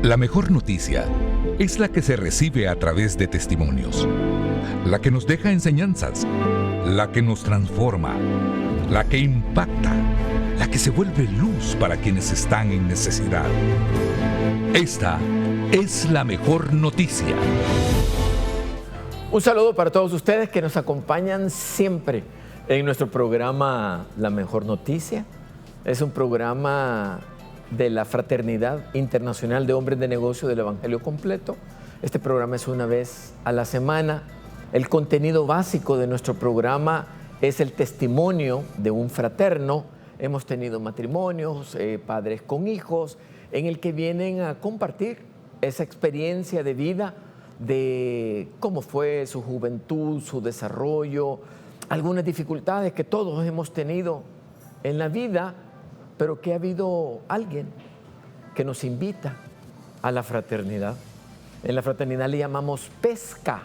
La mejor noticia es la que se recibe a través de testimonios, la que nos deja enseñanzas, la que nos transforma, la que impacta, la que se vuelve luz para quienes están en necesidad. Esta es la mejor noticia. Un saludo para todos ustedes que nos acompañan siempre en nuestro programa La Mejor Noticia. Es un programa de la Fraternidad Internacional de Hombres de Negocio del Evangelio Completo. Este programa es una vez a la semana. El contenido básico de nuestro programa es el testimonio de un fraterno. Hemos tenido matrimonios, padres con hijos, en el que vienen a compartir esa experiencia de vida, de cómo fue su juventud, su desarrollo, algunas dificultades que todos hemos tenido en la vida, pero que ha habido alguien que nos invita a la fraternidad. En la fraternidad le llamamos pesca,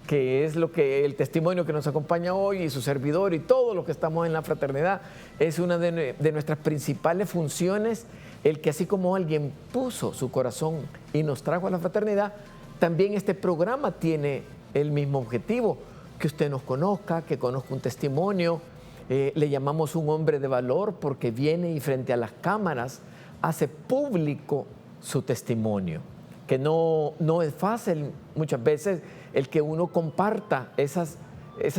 que es lo que el testimonio que nos acompaña hoy y su servidor y todos los que estamos en la fraternidad, es una de nuestras principales funciones, el que así como alguien puso su corazón y nos trajo a la fraternidad, también este programa tiene el mismo objetivo, que usted nos conozca, que conozca un testimonio. Le llamamos un hombre de valor porque viene y frente a las cámaras hace público su testimonio, que no es fácil muchas veces el que uno comparta esas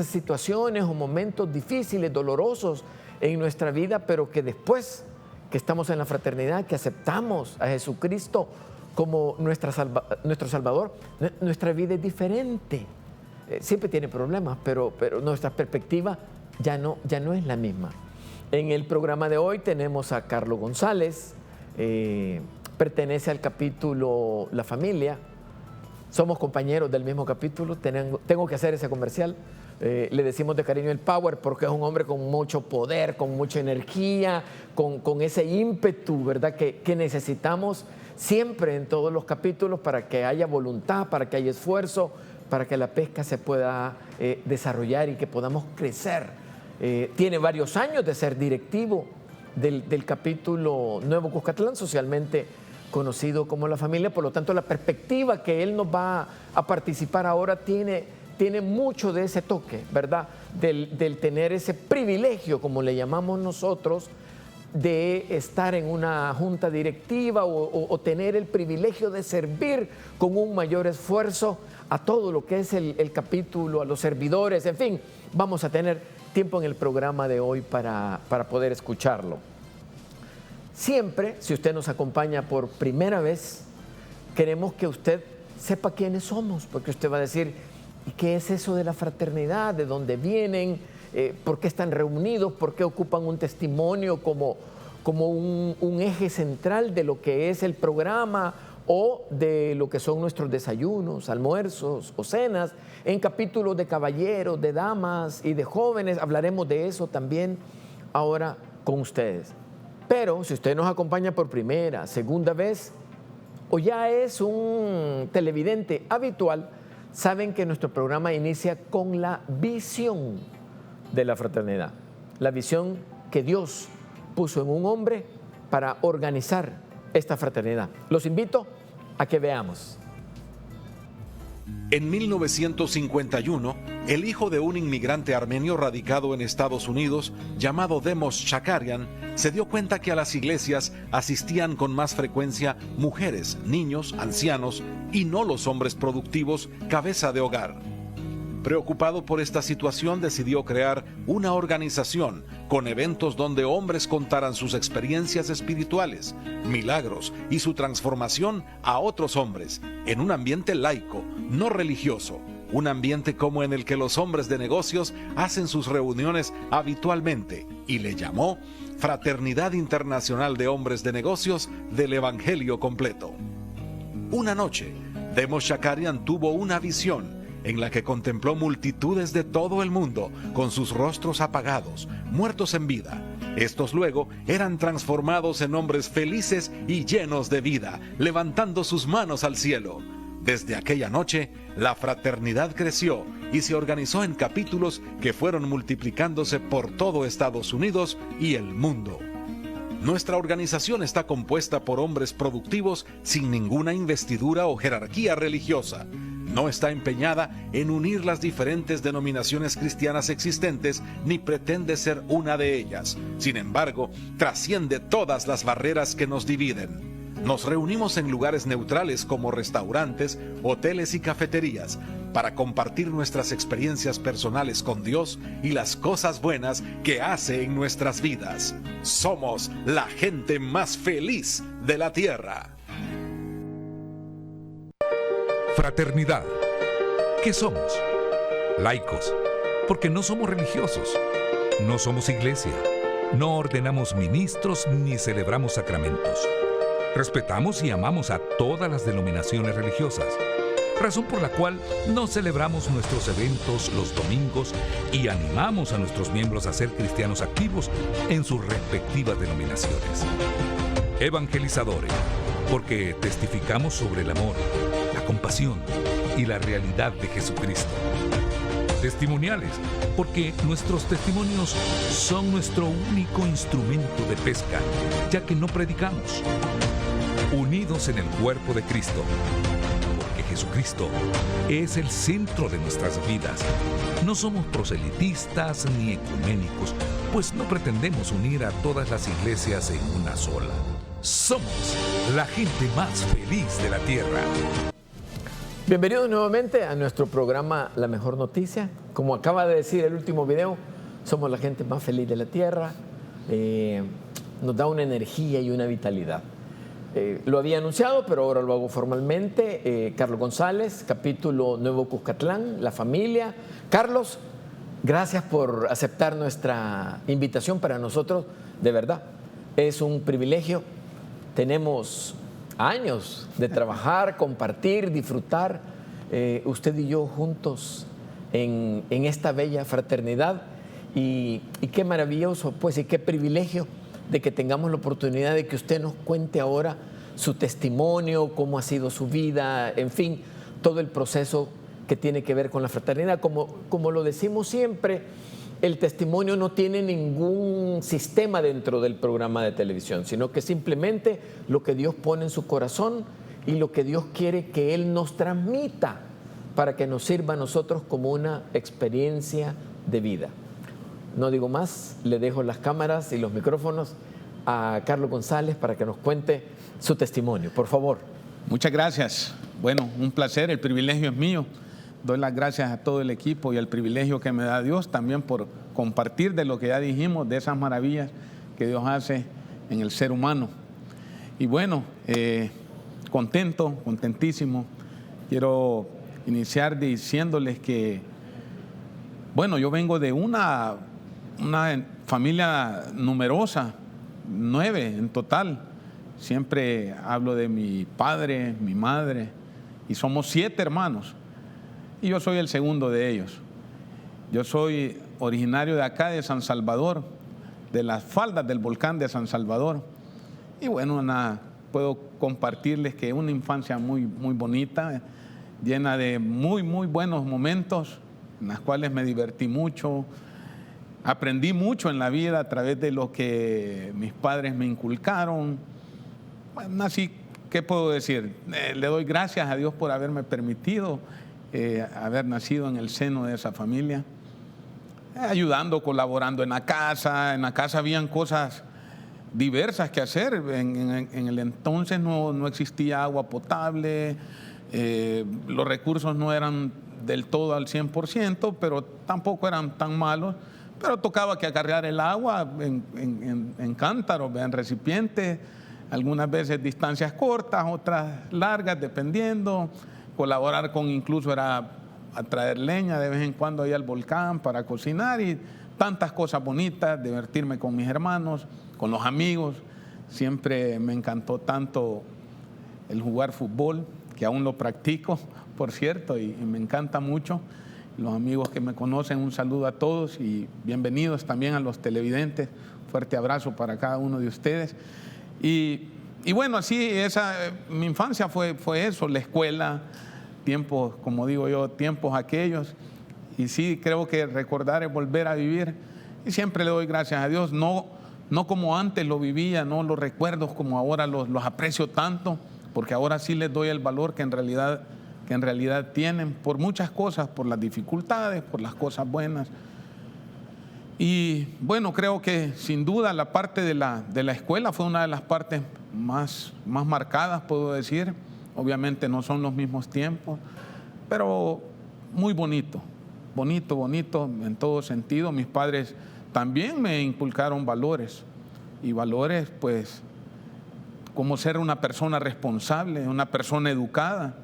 situaciones o momentos difíciles, dolorosos en nuestra vida, pero que después que estamos en la fraternidad, que aceptamos a Jesucristo como nuestro Salvador, nuestra vida es diferente. Siempre tiene problemas, pero nuestra perspectiva ya no es la misma. En el programa de hoy tenemos a Carlos González, pertenece al capítulo La Familia. Somos compañeros del mismo capítulo, tengo que hacer ese comercial. Le decimos de cariño el Power porque es un hombre con mucho poder, con mucha energía, con ese ímpetu, ¿verdad? Que necesitamos siempre en todos los capítulos para que haya voluntad, para que haya esfuerzo, para que la pesca se pueda desarrollar y que podamos crecer. Tiene varios años de ser directivo del capítulo Nuevo Cuscatlán, socialmente conocido como La Familia. Por lo tanto, la perspectiva que él nos va a participar ahora tiene mucho de ese toque, ¿verdad? Del tener ese privilegio, como le llamamos nosotros, de estar en una junta directiva o tener el privilegio de servir con un mayor esfuerzo a todo lo que es el capítulo, a los servidores, en fin, vamos a tener tiempo en el programa de hoy para poder escucharlo. Siempre, si usted nos acompaña por primera vez, queremos que usted sepa quiénes somos, porque usted va a decir, ¿y qué es eso de la fraternidad? ¿De dónde vienen? ¿Por qué están reunidos? ¿Por qué ocupan un testimonio como un eje central de lo que es el programa o de lo que son nuestros desayunos, almuerzos o cenas? En capítulos de caballeros, de damas y de jóvenes hablaremos de eso también ahora con ustedes. Pero si usted nos acompaña por primera, segunda vez o ya es un televidente habitual, saben que nuestro programa inicia con la visión de la fraternidad. La visión que Dios puso en un hombre para organizar esta fraternidad. Los invito a que veamos. En 1951, el hijo de un inmigrante armenio radicado en Estados Unidos, llamado Demos Shakarian, se dio cuenta que a las iglesias asistían con más frecuencia mujeres, niños, ancianos y no los hombres productivos, cabeza de hogar. Preocupado por esta situación, decidió crear una organización con eventos donde hombres contaran sus experiencias espirituales, milagros y su transformación a otros hombres, en un ambiente laico, no religioso, un ambiente como en el que los hombres de negocios hacen sus reuniones habitualmente, y le llamó Fraternidad Internacional de Hombres de Negocios del Evangelio Completo. Una noche, Demos Shakarian tuvo una visión en la que contempló multitudes de todo el mundo con sus rostros apagados, muertos en vida. Estos luego eran transformados en hombres felices y llenos de vida, levantando sus manos al cielo. Desde aquella noche, la fraternidad creció y se organizó en capítulos que fueron multiplicándose por todo Estados Unidos y el mundo. Nuestra organización está compuesta por hombres productivos sin ninguna investidura o jerarquía religiosa. No está empeñada en unir las diferentes denominaciones cristianas existentes ni pretende ser una de ellas. Sin embargo, trasciende todas las barreras que nos dividen. Nos reunimos en lugares neutrales como restaurantes, hoteles y cafeterías para compartir nuestras experiencias personales con Dios y las cosas buenas que hace en nuestras vidas. Somos la gente más feliz de la tierra. Fraternidad. ¿Qué somos? Laicos, porque no somos religiosos. No somos iglesia. No ordenamos ministros ni celebramos sacramentos. Respetamos y amamos a todas las denominaciones religiosas, razón por la cual no celebramos nuestros eventos los domingos y animamos a nuestros miembros a ser cristianos activos en sus respectivas denominaciones. Evangelizadores, porque testificamos sobre el amor, la compasión y la realidad de Jesucristo. Testimoniales, porque nuestros testimonios son nuestro único instrumento de pesca, ya que no predicamos. Unidos en el cuerpo de Cristo, porque Jesucristo es el centro de nuestras vidas. No somos proselitistas ni ecuménicos, pues no pretendemos unir a todas las iglesias en una sola. Somos la gente más feliz de la tierra. Bienvenidos nuevamente a nuestro programa La Mejor Noticia. Como acaba de decir el último video, somos la gente más feliz de la tierra. Nos da una energía y una vitalidad. Lo había anunciado, pero ahora lo hago formalmente. Carlos González, capítulo Nuevo Cuscatlán, la familia. Carlos, gracias por aceptar nuestra invitación. Para nosotros, de verdad, es un privilegio. Tenemos años de trabajar, compartir, disfrutar, usted y yo juntos en esta bella fraternidad. Y qué maravilloso, pues, y qué privilegio de que tengamos la oportunidad de que usted nos cuente ahora su testimonio, cómo ha sido su vida, en fin, todo el proceso que tiene que ver con la fraternidad. Como lo decimos siempre, el testimonio no tiene ningún sistema dentro del programa de televisión, sino que simplemente lo que Dios pone en su corazón y lo que Dios quiere que Él nos transmita para que nos sirva a nosotros como una experiencia de vida. No digo más, le dejo las cámaras y los micrófonos a Carlos González para que nos cuente su testimonio, por favor. Muchas gracias. Bueno, un placer, el privilegio es mío. Doy las gracias a todo el equipo y el privilegio que me da Dios también por compartir de lo que ya dijimos, de esas maravillas que Dios hace en el ser humano. Y bueno, contentísimo. Quiero iniciar diciéndoles que, bueno, yo vengo de una familia numerosa, 9 en total. Siempre hablo de mi padre, mi madre, y somos 7 hermanos. Y yo soy el segundo de ellos. Yo soy originario de acá, de San Salvador, de las faldas del volcán de San Salvador. Y bueno, puedo compartirles que una infancia muy, muy bonita, llena de muy, muy buenos momentos, en las cuales me divertí mucho. Aprendí mucho en la vida a través de lo que mis padres me inculcaron. Bueno, así, ¿qué puedo decir? Le doy gracias a Dios por haberme permitido haber nacido en el seno de esa familia, ayudando, colaborando en la casa. En la casa habían cosas diversas que hacer. En el entonces no existía agua potable, los recursos no eran del todo al 100%, pero tampoco eran tan malos. Pero tocaba que acarrear el agua en cántaros, en recipientes, algunas veces distancias cortas, otras largas, dependiendo. Colaborar incluso era a traer leña de vez en cuando ahí al volcán para cocinar y tantas cosas bonitas, divertirme con mis hermanos, con los amigos. Siempre me encantó tanto el jugar fútbol, que aún lo practico, por cierto, y me encanta mucho. Los amigos que me conocen, un saludo a todos y bienvenidos también a los televidentes. Fuerte abrazo para cada uno de ustedes. Y bueno, así mi infancia fue eso, la escuela, tiempos, como digo yo, tiempos aquellos. Y sí, creo que recordar es volver a vivir. Y siempre le doy gracias a Dios. No no como antes lo vivía, no los recuerdos como ahora los aprecio tanto, porque ahora sí les doy el valor que en realidad tienen, por muchas cosas, por las dificultades, por las cosas buenas. Y bueno, creo que sin duda la parte de la escuela fue una de las partes más marcadas, puedo decir. Obviamente no son los mismos tiempos, pero muy bonito en todo sentido. Mis padres también me inculcaron valores, y valores pues como ser una persona responsable, una persona educada,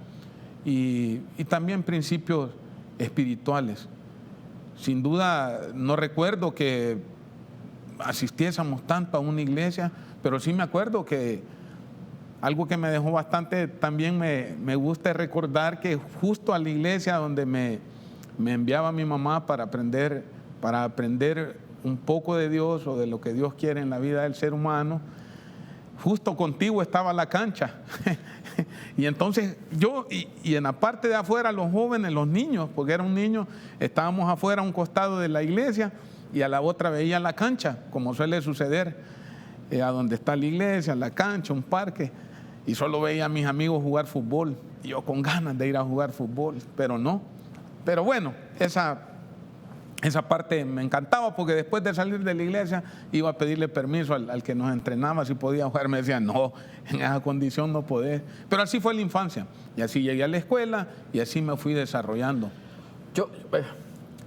y también principios espirituales. Sin duda no recuerdo que asistiésemos tanto a una iglesia, pero sí me acuerdo que algo que me dejó bastante también me gusta recordar, que justo a la iglesia donde me enviaba mi mamá para aprender un poco de Dios o de lo que Dios quiere en la vida del ser humano, justo contigo estaba la cancha. Y entonces yo, y en la parte de afuera, los jóvenes, los niños, porque era un niño, estábamos afuera a un costado de la iglesia y a la otra veía la cancha, como suele suceder, a donde está la iglesia, la cancha, un parque, y solo veía a mis amigos jugar fútbol, y yo con ganas de ir a jugar fútbol, pero no. Pero bueno, esa parte me encantaba, porque después de salir de la iglesia iba a pedirle permiso al que nos entrenaba si podía jugar. Me decía, no, en esa condición no podés. Pero así fue la infancia, y así llegué a la escuela y así me fui desarrollando.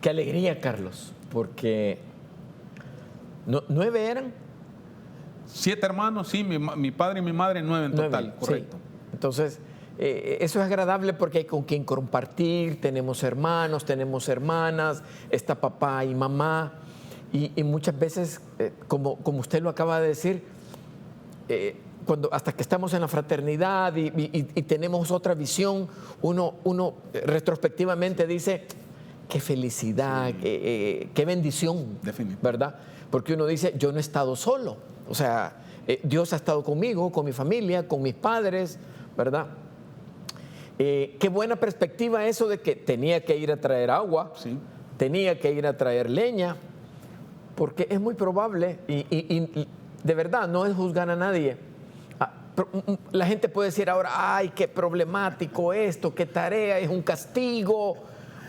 Qué alegría, Carlos, porque 9 eran. 7 hermanos, sí, mi padre y mi madre 9 en total, 9, correcto. Sí. Entonces, eso es agradable porque hay con quien compartir, tenemos hermanos, tenemos hermanas, está papá y mamá, y muchas veces, como usted lo acaba de decir, hasta que estamos en la fraternidad y tenemos otra visión, uno retrospectivamente dice, qué felicidad, sí, qué bendición, ¿verdad? Porque uno dice, yo no he estado solo, o sea, Dios ha estado conmigo, con mi familia, con mis padres, ¿verdad? Qué buena perspectiva eso de que tenía que ir a traer agua, sí, tenía que ir a traer leña, porque es muy probable, y de verdad no es juzgar a nadie. La gente puede decir ahora, ay, qué problemático esto, qué tarea, es un castigo,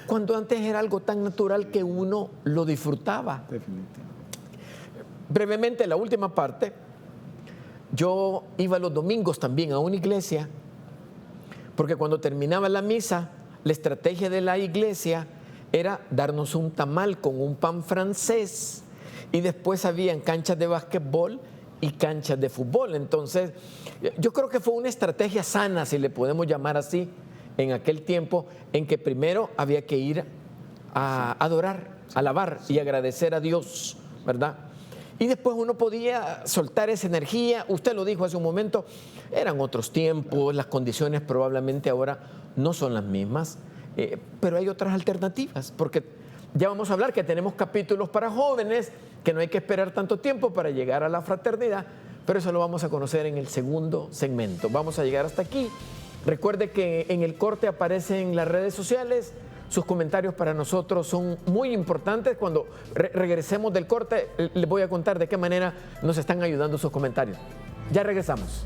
cuando antes era algo tan natural que uno lo disfrutaba. Definitivamente. Brevemente, la última parte, yo iba los domingos también a una iglesia, porque cuando terminaba la misa, la estrategia de la iglesia era darnos un tamal con un pan francés, y después habían canchas de básquetbol y canchas de fútbol. Entonces, yo creo que fue una estrategia sana, si le podemos llamar así, en aquel tiempo en que primero había que ir a adorar, alabar y agradecer a Dios, ¿verdad? Y después uno podía soltar esa energía. Usted lo dijo hace un momento, eran otros tiempos, las condiciones probablemente ahora no son las mismas, pero hay otras alternativas, porque ya vamos a hablar que tenemos capítulos para jóvenes, que no hay que esperar tanto tiempo para llegar a la fraternidad, pero eso lo vamos a conocer en el segundo segmento. Vamos a llegar hasta aquí. Recuerde que en el corte aparecen las redes sociales. Sus comentarios para nosotros son muy importantes. Cuando regresemos del corte, les voy a contar de qué manera nos están ayudando sus comentarios. Ya regresamos.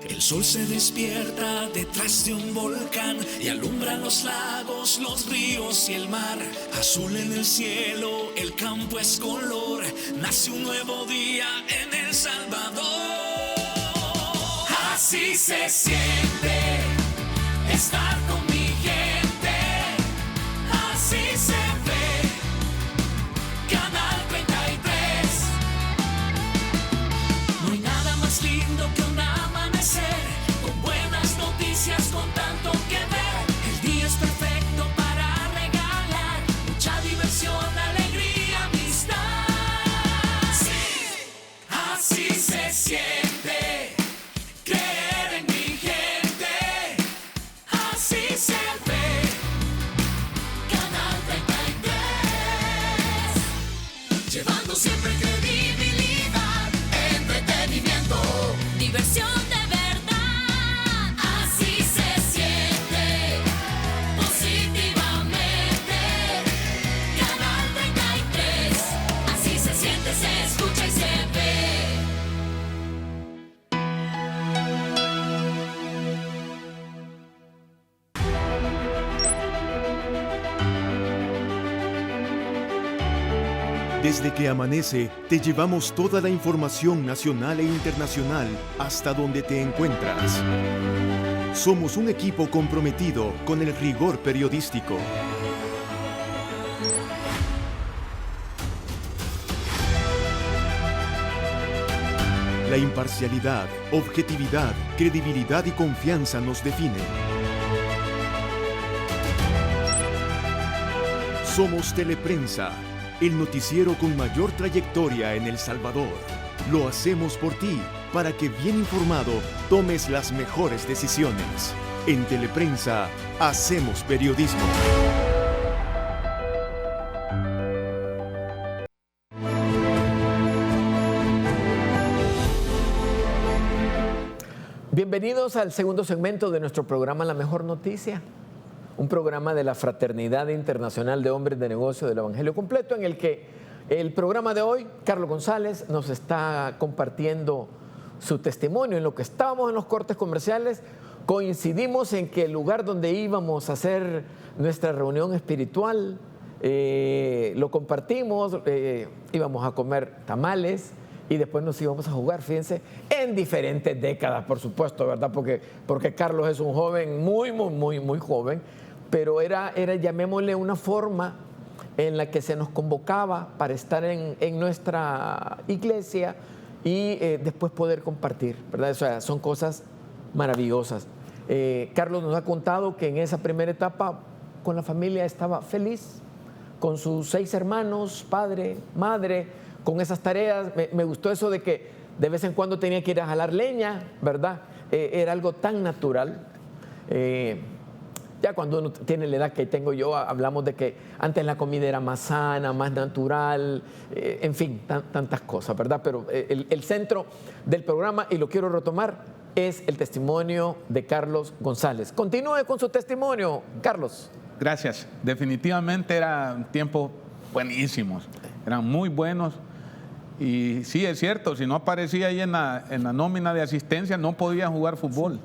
El sol se despierta detrás de un volcán y alumbra los lagos, los ríos y el mar. Azul en el cielo, el campo es color, nace un nuevo día en El Salvador. Así se siente estar con mi gente, así se ve Canal 33. No hay nada más lindo que un amanecer con buenas noticias, con tanto que ver. El día es perfecto para regalar mucha diversión, alegría, amistad. Sí, así se siente creer en mi gente. siempre credibilidad, entretenimiento, diversión de verdad. Así se siente positivamente. Canal 33, así se siente, se escucha y se ve. Desde que amanece, te llevamos toda la información nacional e internacional hasta donde te encuentras. Somos un equipo comprometido con el rigor periodístico. La imparcialidad, objetividad, credibilidad y confianza nos definen. Somos Teleprensa, el noticiero con mayor trayectoria en El Salvador. Lo hacemos por ti, para que bien informado tomes las mejores decisiones. En Teleprensa, hacemos periodismo. Bienvenidos al segundo segmento de nuestro programa La Mejor Noticia, un programa de la Fraternidad Internacional de Hombres de Negocio del Evangelio Completo, en el que el programa de hoy, Carlos González, nos está compartiendo su testimonio. En lo que estábamos en los cortes comerciales, coincidimos en que el lugar donde íbamos a hacer nuestra reunión espiritual, lo compartimos, íbamos a comer tamales y después nos íbamos a jugar, fíjense, en diferentes décadas, por supuesto, ¿verdad? Porque Carlos es un joven muy joven, pero era, llamémosle, una forma en la que se nos convocaba para estar en nuestra iglesia y después poder compartir, ¿verdad? O sea, son cosas maravillosas. Carlos nos ha contado que en esa primera etapa con la familia estaba feliz, con sus 6 hermanos, padre, madre, con esas tareas. Me gustó eso de que de vez en cuando tenía que ir a jalar leña, ¿verdad? Era algo tan natural. Ya cuando uno tiene la edad que tengo yo, hablamos de que antes la comida era más sana, más natural, en fin, tantas cosas, ¿verdad? Pero el centro del programa, y lo quiero retomar, es el testimonio de Carlos González. Continúe con su testimonio, Carlos. Gracias. Definitivamente eran tiempos buenísimos, eran muy buenos. Y sí, es cierto, si no aparecía ahí en la nómina de asistencia, no podía jugar fútbol.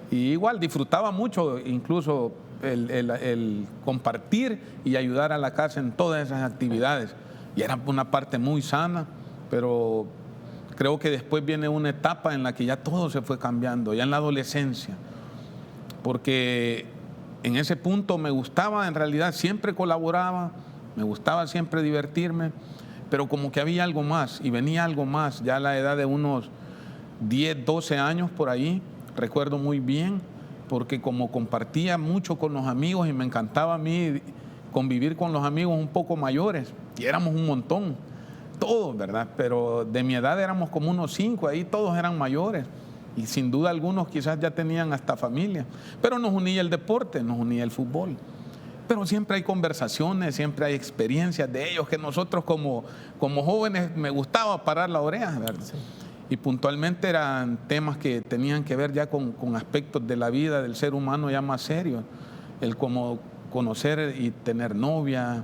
Y igual disfrutaba mucho, incluso el compartir y ayudar a la casa en todas esas actividades. Y era una parte muy sana, pero creo que después viene una etapa en la que ya todo se fue cambiando, ya en la adolescencia. Porque en ese punto me gustaba, en realidad siempre colaboraba, me gustaba siempre divertirme, pero como que había algo más y venía algo más, ya a la edad de unos 10, 12 años por ahí, recuerdo muy bien, porque como compartía mucho con los amigos y me encantaba a mí convivir con los amigos un poco mayores, y éramos un montón, todos, ¿verdad? Pero de mi edad éramos como unos 5, ahí todos eran mayores, y sin duda algunos quizás ya tenían hasta familia, pero nos unía el deporte, nos unía el fútbol. Pero siempre hay conversaciones, siempre hay experiencias de ellos que nosotros como jóvenes me gustaba parar la oreja, ¿verdad? Sí. Y puntualmente eran temas que tenían que ver ya con aspectos de la vida del ser humano ya más serios. El como conocer y tener novia,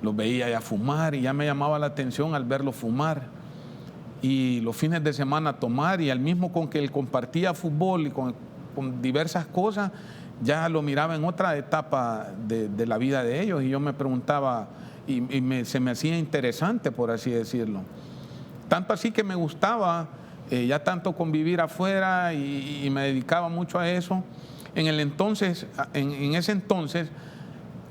los veía ya fumar y ya me llamaba la atención al verlos fumar. Y los fines de semana tomar, y al mismo con que él compartía fútbol y con diversas cosas, ya lo miraba en otra etapa de la vida de ellos, y yo me preguntaba, se me hacía interesante, por así decirlo. Tanto así que me gustaba ya tanto convivir afuera y me dedicaba mucho a eso. En ese entonces,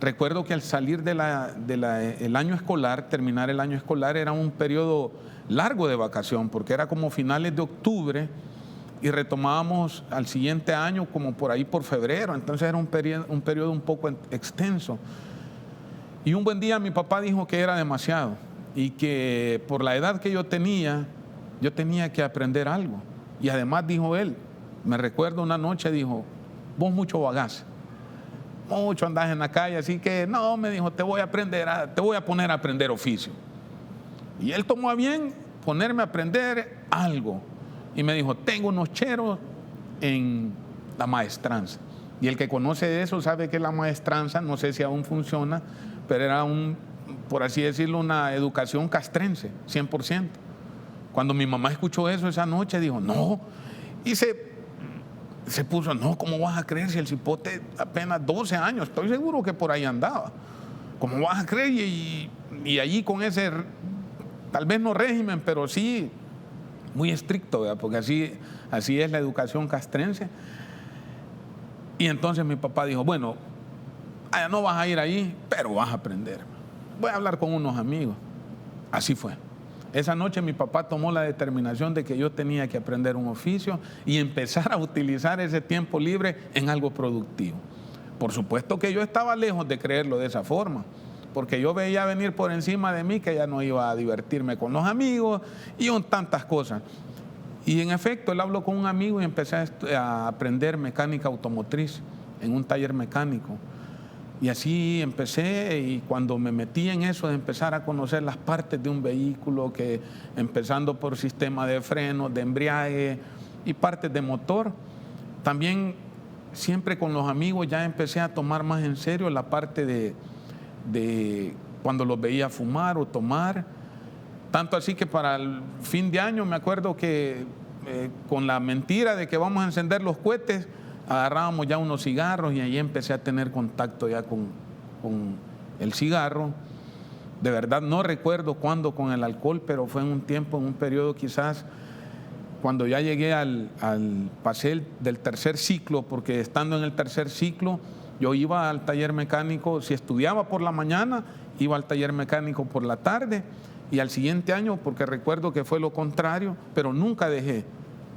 recuerdo que al salir el año escolar, terminar el año escolar, era un periodo largo de vacación, porque era como finales de octubre, y retomábamos al siguiente año como por ahí por febrero, entonces era un periodo un poco extenso. Y un buen día mi papá dijo que era demasiado y que por la edad que yo tenía que aprender algo. Y además dijo él, me recuerdo una noche, dijo, vos mucho vagás, mucho andás en la calle, así que no, me dijo, te voy a poner a aprender oficio. Y él tomó a bien ponerme a aprender algo. Y me dijo, tengo unos cheros en la maestranza. Y el que conoce de eso sabe que la maestranza, no sé si aún funciona, pero era por así decirlo, una educación castrense, 100%. Cuando mi mamá escuchó eso esa noche, dijo, no, y se puso, no, ¿cómo vas a creer si el cipote apenas 12 años? Estoy seguro que por ahí andaba. ¿Cómo vas a creer? Y allí con ese, tal vez no régimen, pero sí muy estricto, ¿verdad? Porque así es la educación castrense. Y entonces mi papá dijo, bueno, no vas a ir ahí, pero vas a aprender. Voy a hablar con unos amigos. Así fue. Esa noche mi papá tomó la determinación de que yo tenía que aprender un oficio y empezar a utilizar ese tiempo libre en algo productivo. Por supuesto que yo estaba lejos de creerlo de esa forma, porque yo veía venir por encima de mí que ya no iba a divertirme con los amigos y tantas cosas. Y en efecto, él habló con un amigo y empecé a aprender mecánica automotriz en un taller mecánico. Y así empecé, y cuando me metí en eso de empezar a conocer las partes de un vehículo, que empezando por sistema de freno, de embriague y partes de motor, también siempre con los amigos ya empecé a tomar más en serio la parte de cuando los veía fumar o tomar. Tanto así que para el fin de año me acuerdo que con la mentira de que vamos a encender los cohetes, agarrábamos ya unos cigarros y ahí empecé a tener contacto ya con el cigarro. De verdad no recuerdo cuándo con el alcohol, pero fue en un tiempo, en un periodo quizás, cuando ya llegué pasé del tercer ciclo, porque estando en el tercer ciclo yo iba al taller mecánico, si estudiaba por la mañana, iba al taller mecánico por la tarde, y al siguiente año, porque recuerdo que fue lo contrario, pero nunca dejé.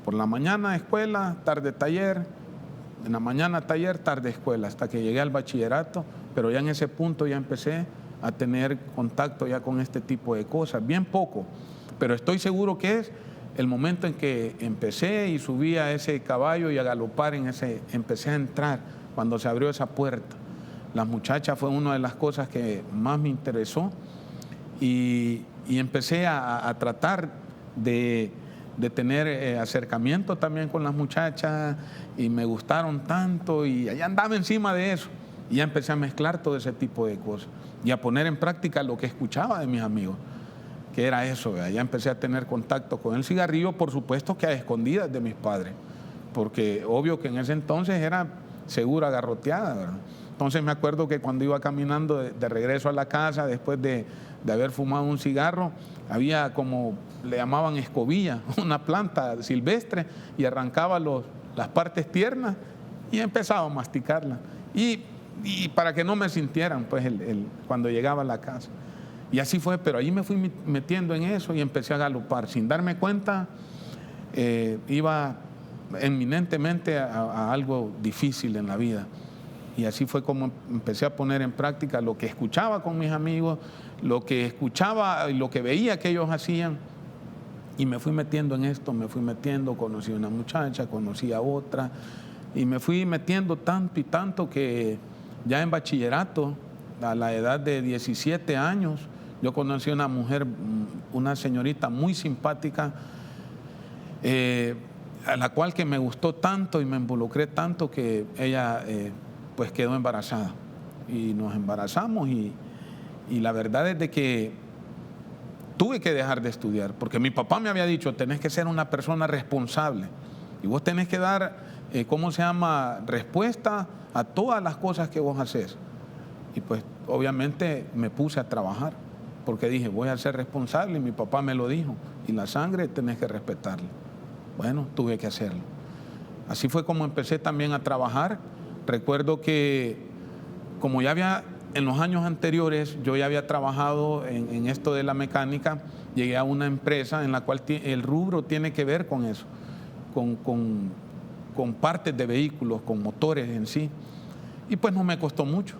Por la mañana escuela, tarde taller, en la mañana taller, tarde escuela, hasta que llegué al bachillerato, pero ya en ese punto ya empecé a tener contacto ya con este tipo de cosas, bien poco, pero estoy seguro que es el momento en que empecé y subí a ese caballo y a galopar empecé a entrar, cuando se abrió esa puerta. Las muchachas fue una de las cosas que más me interesó, y empecé a tratar de tener acercamiento también con las muchachas, y me gustaron tanto, y allá andaba encima de eso, y ya empecé a mezclar todo ese tipo de cosas y a poner en práctica lo que escuchaba de mis amigos, que era eso, ¿verdad? Ya empecé a tener contacto con el cigarrillo, por supuesto que a escondidas de mis padres, porque obvio que en ese entonces era segura garroteada, ¿verdad? Entonces me acuerdo que cuando iba caminando de regreso a la casa, después de haber fumado un cigarro, había como le llamaban escobilla, una planta silvestre, y arrancaba las partes tiernas y empezaba a masticarla. Y para que no me sintieran, pues, cuando llegaba a la casa. Y así fue, pero ahí me fui metiendo en eso y empecé a galopar. Sin darme cuenta, iba eminentemente a algo difícil en la vida. Y así fue como empecé a poner en práctica lo que escuchaba con mis amigos, lo que escuchaba y lo que veía que ellos hacían. Y me fui metiendo en esto, me fui metiendo, conocí a una muchacha, conocí a otra, y me fui metiendo tanto y tanto que ya en bachillerato, a la edad de 17 años, yo conocí a una mujer, una señorita muy simpática, a la cual que me gustó tanto y me involucré tanto que ella pues quedó embarazada. Y nos embarazamos, y la verdad es de que tuve que dejar de estudiar, porque mi papá me había dicho, tenés que ser una persona responsable y vos tenés que dar, respuesta a todas las cosas que vos haces. Y pues obviamente me puse a trabajar, porque dije, voy a ser responsable, y mi papá me lo dijo, y la sangre tenés que respetarla. Bueno, tuve que hacerlo. Así fue como empecé también a trabajar. Recuerdo que como ya había, en los años anteriores, yo ya había trabajado en esto de la mecánica, llegué a una empresa en la cual el rubro tiene que ver con eso, con partes de vehículos, con motores en sí, y pues no me costó mucho.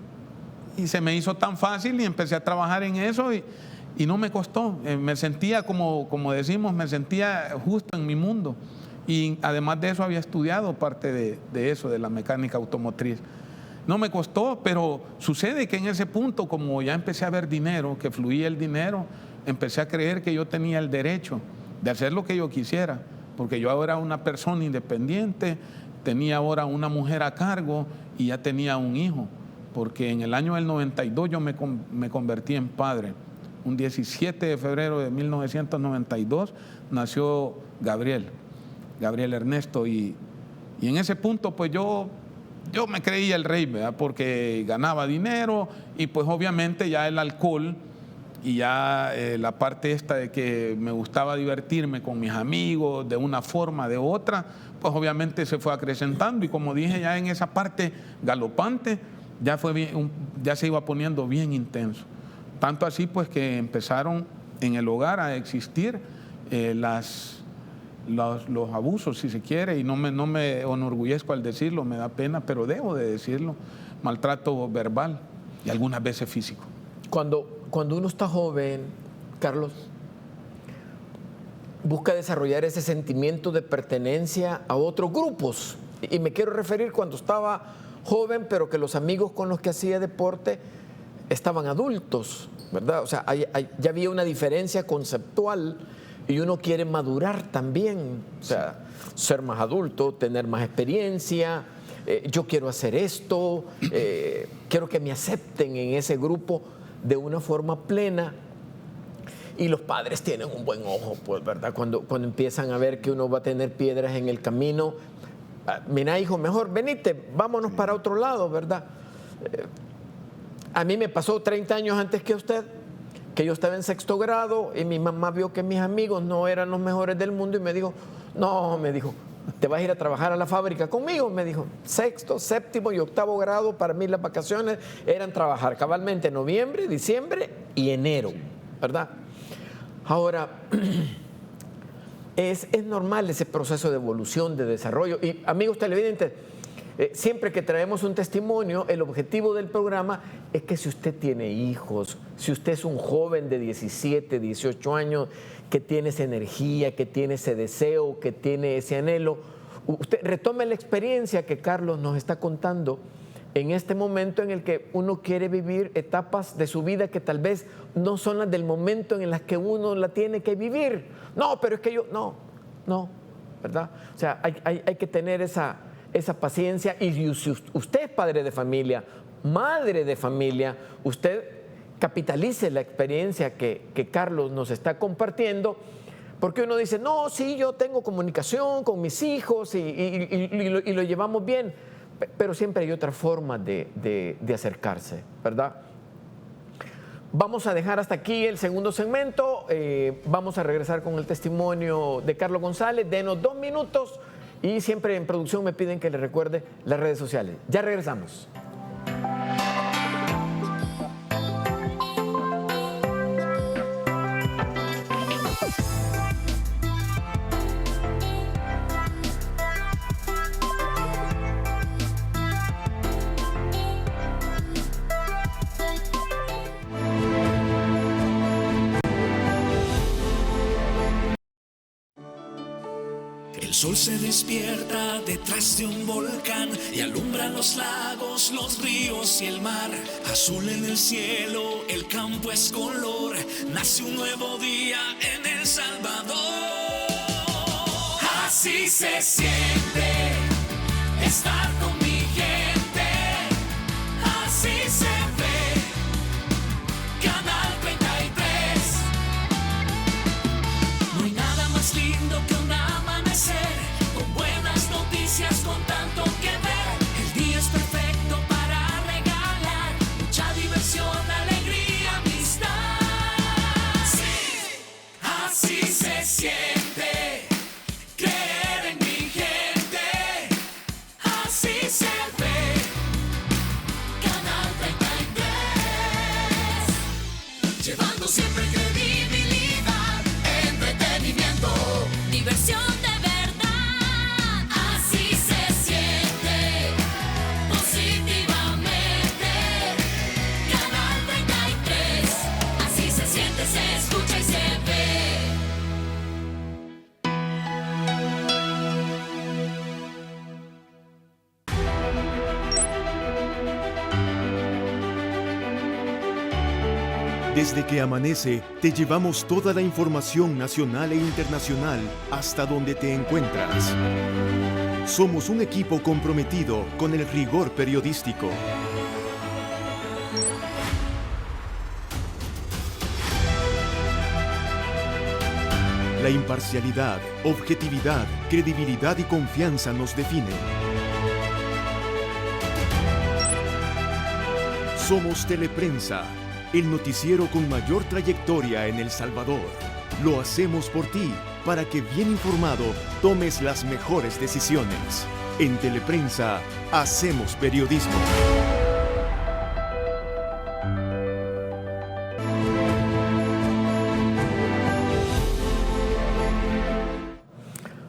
Y se me hizo tan fácil y empecé a trabajar en eso y no me costó. Me sentía, como decimos, me sentía justo en mi mundo. Y además de eso había estudiado parte de eso, de la mecánica automotriz. No me costó, pero sucede que en ese punto, como ya empecé a ver dinero, que fluía el dinero, empecé a creer que yo tenía el derecho de hacer lo que yo quisiera, porque yo ahora era una persona independiente, tenía ahora una mujer a cargo y ya tenía un hijo, porque en el año del 92 yo me convertí en padre. Un 17 de febrero de 1992 nació Gabriel Ernesto, y en ese punto pues yo me creía el rey, ¿verdad? Porque ganaba dinero y pues obviamente ya el alcohol y ya la parte esta de que me gustaba divertirme con mis amigos de una forma, de otra, pues obviamente se fue acrecentando, y como dije, ya en esa parte galopante ya se iba poniendo bien intenso. Tanto así pues que empezaron en el hogar a existir los abusos, si se quiere, y no me enorgullezco al decirlo, me da pena, pero debo de decirlo, maltrato verbal y algunas veces físico. Cuando uno está joven, Carlos, busca desarrollar ese sentimiento de pertenencia a otros grupos, y me quiero referir cuando estaba joven, pero que los amigos con los que hacía deporte estaban adultos, ¿verdad? O sea, ya había una diferencia conceptual, y uno quiere madurar también, o sea, ser más adulto, tener más experiencia, yo quiero hacer esto, quiero que me acepten en ese grupo de una forma plena. Y los padres tienen un buen ojo, pues, ¿verdad? Cuando empiezan a ver que uno va a tener piedras en el camino, mira, hijo, mejor venite, vámonos para otro lado, ¿verdad? A mí me pasó 30 años antes que usted, que yo estaba en 6º grado y mi mamá vio que mis amigos no eran los mejores del mundo y me dijo, no, me dijo, ¿te vas a ir a trabajar a la fábrica conmigo? Me dijo, 6º, 7º y 8º grado, para mí las vacaciones eran trabajar cabalmente noviembre, diciembre y enero, ¿verdad? Ahora, es normal ese proceso de evolución, de desarrollo. Y amigos televidentes, siempre que traemos un testimonio, el objetivo del programa es que si usted tiene hijos, si usted es un joven de 17, 18 años, que tiene esa energía, que tiene ese deseo, que tiene ese anhelo, usted retome la experiencia que Carlos nos está contando en este momento en el que uno quiere vivir etapas de su vida que tal vez no son las del momento en las que uno la tiene que vivir. No, pero es que yo, no, ¿verdad? O sea, hay que tener esa paciencia, y si usted es padre de familia, madre de familia, usted capitalice la experiencia que Carlos nos está compartiendo, porque uno dice, no, sí, yo tengo comunicación con mis hijos y lo llevamos bien, pero siempre hay otra forma de acercarse, ¿verdad? Vamos a dejar hasta aquí el segundo segmento, vamos a regresar con el testimonio de Carlos González, denos 2 minutos. Y siempre en producción me piden que les recuerde las redes sociales. Ya regresamos. El sol se despierta detrás de un volcán y alumbra los lagos, los ríos y el mar. Azul en el cielo, el campo es color. Nace un nuevo día en El Salvador. Así se siente estar con mi gente. Así se ve Canal 33. No hay nada más lindo que un amanecer con buenas noticias, con tanto que ver. El día es perfecto para regalar mucha diversión, alegría, amistad. Sí, así se siente creer en mi gente. Así se Desde que amanece, te llevamos toda la información nacional e internacional hasta donde te encuentras. Somos un equipo comprometido con el rigor periodístico. La imparcialidad, objetividad, credibilidad y confianza nos definen. Somos Teleprensa, el noticiero con mayor trayectoria en El Salvador. Lo hacemos por ti, para que bien informado tomes las mejores decisiones. En Teleprensa, hacemos periodismo.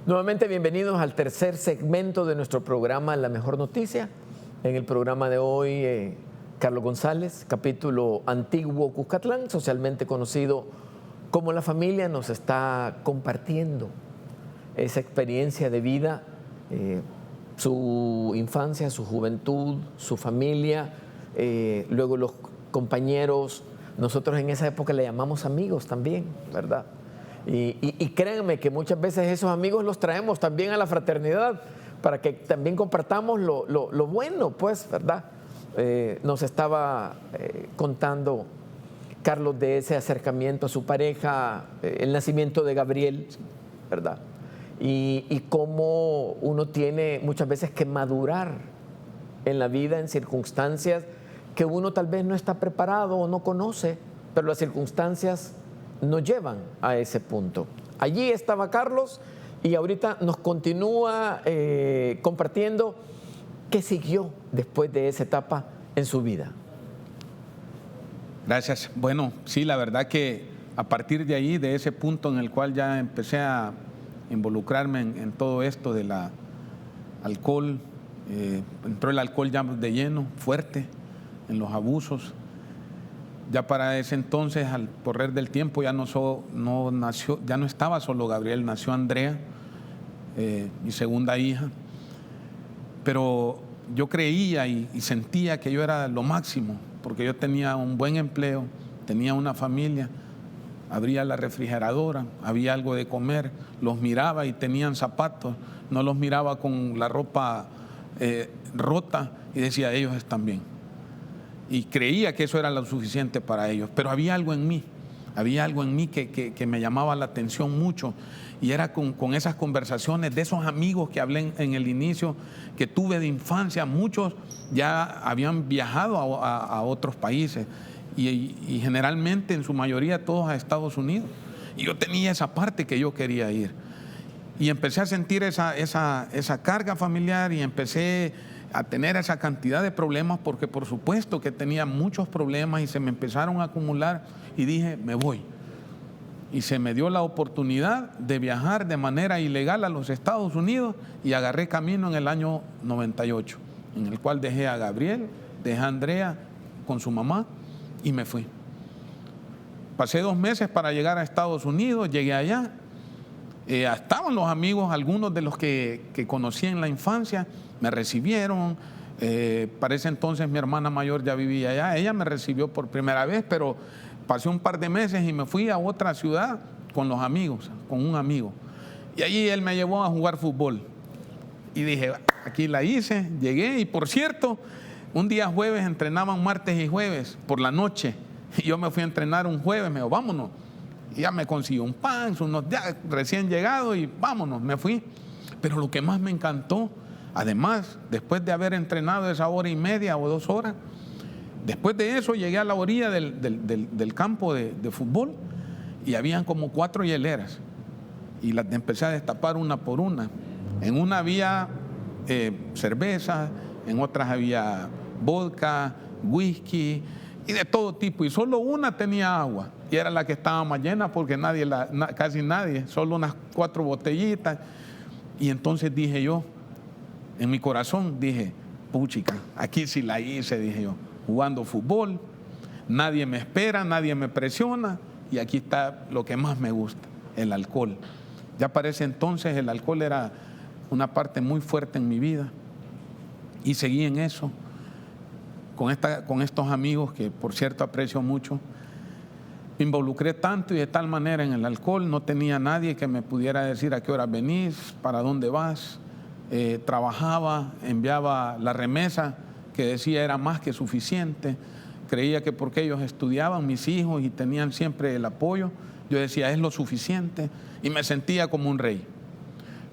Nuevamente bienvenidos al tercer segmento de nuestro programa La Mejor Noticia. En el programa de hoy, Carlos González, capítulo Antiguo Cuscatlán, socialmente conocido como La Familia, nos está compartiendo esa experiencia de vida, su infancia, su juventud, su familia, luego los compañeros. Nosotros en esa época le llamamos amigos también, ¿verdad? Y créanme que muchas veces esos amigos los traemos también a la fraternidad para que también compartamos lo bueno, pues, ¿verdad? Nos estaba contando Carlos de ese acercamiento a su pareja, el nacimiento de Gabriel, ¿verdad? Y cómo uno tiene muchas veces que madurar en la vida en circunstancias que uno tal vez no está preparado o no conoce, pero las circunstancias nos llevan a ese punto. Allí estaba Carlos y ahorita nos continúa compartiendo qué siguió después de esa etapa en su vida. Gracias. Bueno, sí, la verdad que a partir de ahí, de ese punto en el cual ya empecé a involucrarme en todo esto de la alcohol, entró el alcohol ya de lleno, fuerte, en los abusos. Ya para ese entonces, al correr del tiempo, ya no estaba solo Gabriel, nació Andrea, mi segunda hija. Pero yo creía y sentía que yo era lo máximo, porque yo tenía un buen empleo, tenía una familia, abría la refrigeradora, había algo de comer, los miraba y tenían zapatos, no los miraba con la ropa rota y decía, ellos están bien. Y creía que eso era lo suficiente para ellos, pero había algo en mí que me llamaba la atención mucho, y era con esas conversaciones de esos amigos que hablé en el inicio, que tuve de infancia. Muchos ya habían viajado a otros países y generalmente, en su mayoría, todos a Estados Unidos, y yo tenía esa parte que yo quería ir, y empecé a sentir esa carga familiar, y empecé a tener esa cantidad de problemas, porque por supuesto que tenía muchos problemas y se me empezaron a acumular, y dije, me voy. Y se me dio la oportunidad de viajar de manera ilegal a los Estados Unidos, y agarré camino en el año 98, en el cual dejé a Gabriel, dejé a Andrea con su mamá y me fui. Pasé 2 meses para llegar a Estados Unidos, llegué allá, estaban los amigos, algunos de los que conocí en la infancia, me recibieron. Para ese entonces mi hermana mayor ya vivía allá, ella me recibió por primera vez, pero pasé un par de meses y me fui a otra ciudad con los amigos, con un amigo, y allí él me llevó a jugar fútbol, y dije, aquí la hice, llegué. Y por cierto, un día jueves entrenaban martes y jueves por la noche, y yo me fui a entrenar un jueves, me dijo, vámonos, y ya me consiguió un pan, ya recién llegado, y vámonos, me fui. Pero lo que más me encantó, además, después de haber entrenado esa hora y media o 2 horas, después de eso llegué a la orilla del campo de fútbol, y habían como 4 hieleras, y las empecé a destapar una por una. En una había cerveza, en otras había vodka, whisky y de todo tipo, y solo una tenía agua, y era la que estaba más llena, porque casi nadie, solo unas 4 botellitas. Y entonces dije yo, en mi corazón dije, puchica, aquí sí la hice, dije yo, jugando fútbol, nadie me espera, nadie me presiona, y aquí está lo que más me gusta, el alcohol. Ya para ese entonces el alcohol era una parte muy fuerte en mi vida, y seguí en eso, con estos amigos que por cierto aprecio mucho. Me involucré tanto y de tal manera en el alcohol, no tenía nadie que me pudiera decir a qué hora venís, para dónde vas. Trabajaba, enviaba la remesa que decía era más que suficiente. Creía que porque ellos estudiaban, mis hijos, y tenían siempre el apoyo, yo decía es lo suficiente y me sentía como un rey.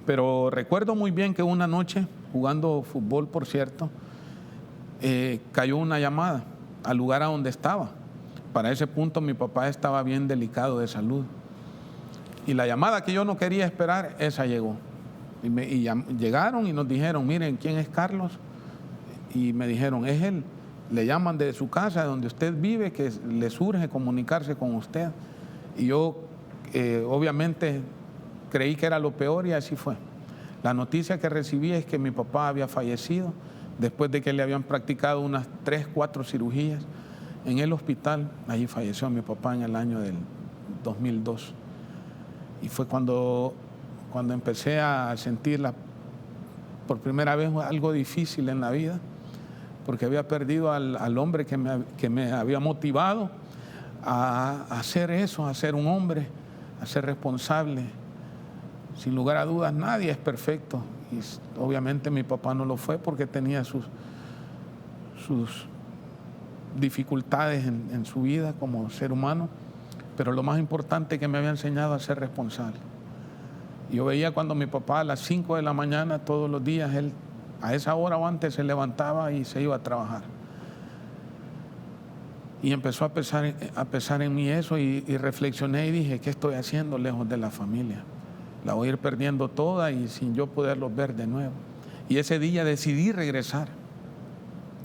Pero recuerdo muy bien que una noche, jugando fútbol por cierto, cayó una llamada al lugar a donde estaba. Para ese punto mi papá estaba bien delicado de salud. Y la llamada que yo no quería esperar, esa llegó. Y llegaron y nos dijeron, miren, ¿quién es Carlos? Y me dijeron, es él. Le llaman de su casa, donde usted vive, que le surge comunicarse con usted. Y yo, obviamente, creí que era lo peor y así fue. La noticia que recibí es que mi papá había fallecido después de que le habían practicado unas 3, 4 cirugías en el hospital. Allí falleció mi papá en el año del 2002. Y fue cuando empecé a sentir por primera vez algo difícil en la vida, porque había perdido al hombre que me había motivado a hacer eso, a ser un hombre, a ser responsable. Sin lugar a dudas, nadie es perfecto. Y obviamente mi papá no lo fue porque tenía sus dificultades en su vida como ser humano, pero lo más importante es que me había enseñado a ser responsable. Yo veía cuando mi papá a las 5 de la mañana todos los días, él a esa hora o antes se levantaba y se iba a trabajar. Y empezó a pesar en mí eso y reflexioné y dije, ¿qué estoy haciendo lejos de la familia? La voy a ir perdiendo toda y sin yo poderlos ver de nuevo. Y ese día decidí regresar.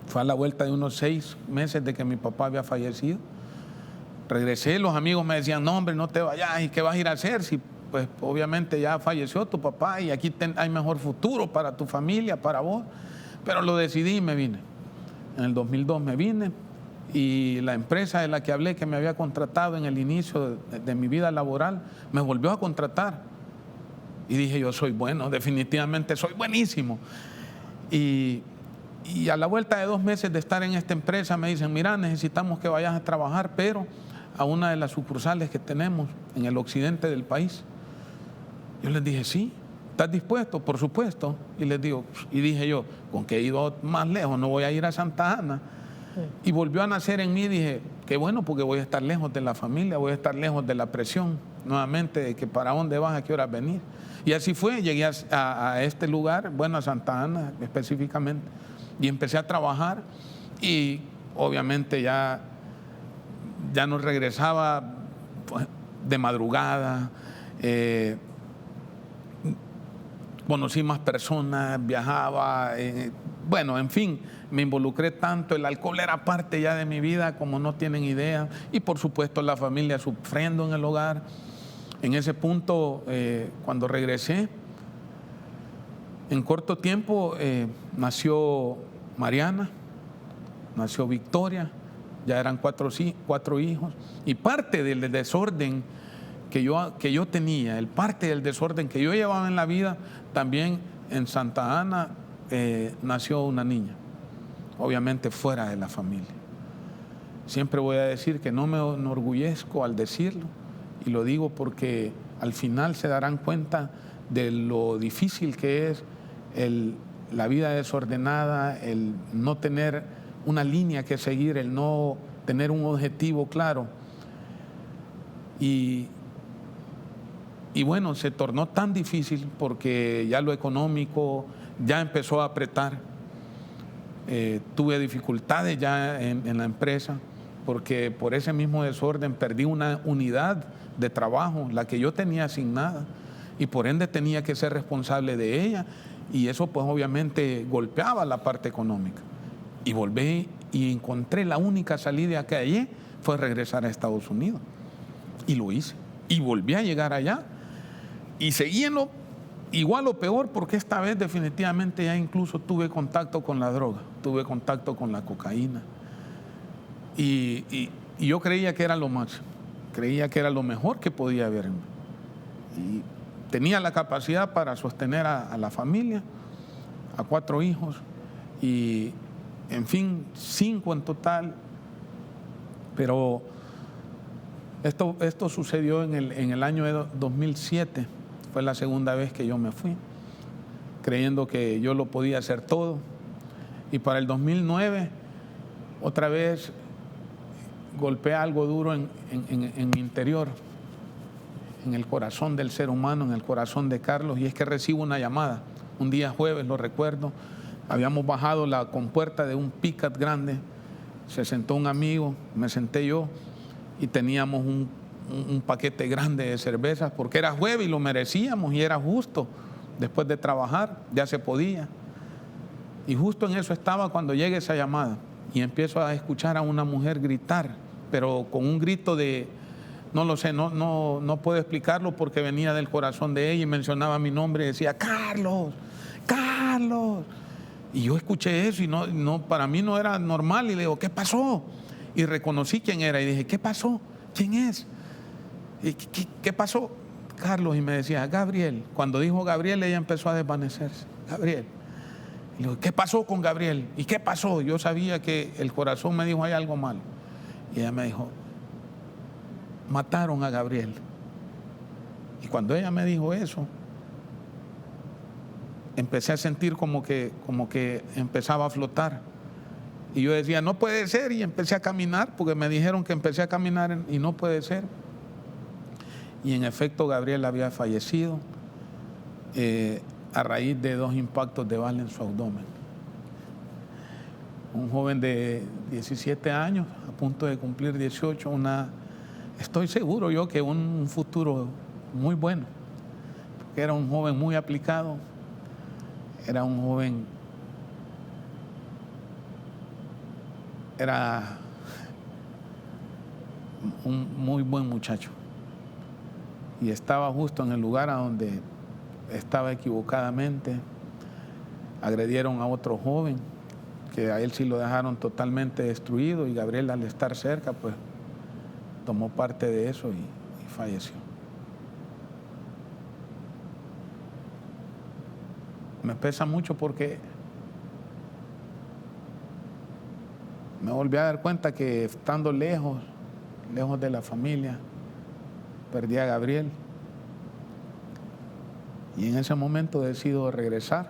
Fue a la vuelta de unos 6 meses de que mi papá había fallecido. Regresé, los amigos me decían, no hombre, no te vayas, ¿y qué vas a ir a hacer? Si pues obviamente ya falleció tu papá y aquí hay mejor futuro para tu familia, para vos. Pero lo decidí y me vine. En el 2002 me vine y la empresa de la que hablé, que me había contratado en el inicio de mi vida laboral, me volvió a contratar. Y dije, yo soy bueno, definitivamente soy buenísimo. Y a la vuelta de 2 meses de estar en esta empresa me dicen, mira, necesitamos que vayas a trabajar, pero a una de las sucursales que tenemos en el occidente del país. Yo les dije, sí, ¿estás dispuesto? Por supuesto. Y les digo, y dije yo, con que he ido más lejos, no voy a ir a Santa Ana. Sí. Y volvió a nacer en mí, dije, qué bueno, porque voy a estar lejos de la familia, voy a estar lejos de la presión, nuevamente, de que para dónde vas, a qué hora venir. Y así fue, llegué a este lugar, bueno, a Santa Ana específicamente, y empecé a trabajar y obviamente ya no regresaba pues, de madrugada, conocí más personas, viajaba, bueno, en fin, me involucré tanto, el alcohol era parte ya de mi vida como no tienen idea, y por supuesto la familia sufriendo en el hogar. En ese punto, cuando regresé, en corto tiempo nació Mariana, nació Victoria, ya eran 4 hijos, y parte del desorden que yo tenía, parte del desorden que yo llevaba en la vida, también en Santa Ana nació una niña, obviamente fuera de la familia. Siempre voy a decir que no me enorgullezco al decirlo, y lo digo porque al final se darán cuenta de lo difícil que es la vida desordenada, el no tener una línea que seguir, el no tener un objetivo claro. Y bueno, se tornó tan difícil porque ya lo económico ya empezó a apretar. Tuve dificultades ya en la empresa porque por ese mismo desorden perdí una unidad de trabajo, la que yo tenía asignada, y por ende tenía que ser responsable de ella, y eso pues obviamente golpeaba la parte económica. Y volví y encontré la única salida que hallé fue regresar a Estados Unidos, y lo hice, y volví a llegar allá, y seguí en lo igual o peor, porque esta vez definitivamente ya incluso tuve contacto con la droga, tuve contacto con la cocaína, y yo creía que era lo máximo. Creía que era lo mejor que podía haber. Y tenía la capacidad para sostener a la familia, a 4 hijos, y en fin, 5 en total. Pero Esto sucedió en el año 2007, fue la segunda vez que yo me fui, creyendo que yo lo podía hacer todo. Y para el 2009, otra vez golpeé algo duro en mi interior, en el corazón del ser humano, en el corazón de Carlos, y es que recibo una llamada. Un día jueves, lo recuerdo, habíamos bajado la compuerta de un pick-up grande, se sentó un amigo, me senté yo, y teníamos un paquete grande de cervezas, porque era jueves y lo merecíamos y era justo. Después de trabajar ya se podía. Y justo en eso estaba cuando llega esa llamada y empiezo a escuchar a una mujer gritar, pero con un grito de, no lo sé, no puedo explicarlo porque venía del corazón de ella y mencionaba mi nombre y decía, Carlos, Carlos. Y yo escuché eso y no, para mí no era normal y le digo, ¿qué pasó? Y reconocí quién era y dije, ¿qué pasó? ¿Quién es? ¿Qué pasó? Carlos. Y me decía, Gabriel. Cuando dijo Gabriel, ella empezó a desvanecerse. Gabriel. Y le digo, ¿qué pasó con Gabriel? ¿Y qué pasó? Yo sabía que el corazón me dijo, hay algo malo. Y ella me dijo, mataron a Gabriel. Y cuando ella me dijo eso, empecé a sentir como que empezaba a flotar. Y yo decía, no puede ser, y empecé a caminar, porque me dijeron que empecé a caminar y no puede ser. Y en efecto, Gabriel había fallecido a raíz de 2 impactos de bala en su abdomen. Un joven de 17 años, a punto de cumplir 18, estoy seguro yo que un futuro muy bueno, porque era un joven muy aplicado, era un joven, era un muy buen muchacho. Y estaba justo en el lugar a donde estaba equivocadamente. Agredieron a otro joven, que a él sí lo dejaron totalmente destruido, y Gabriel, al estar cerca, pues tomó parte de eso y falleció. Me pesa mucho porque me volví a dar cuenta que estando lejos de la familia, perdí a Gabriel. Y en ese momento decido regresar.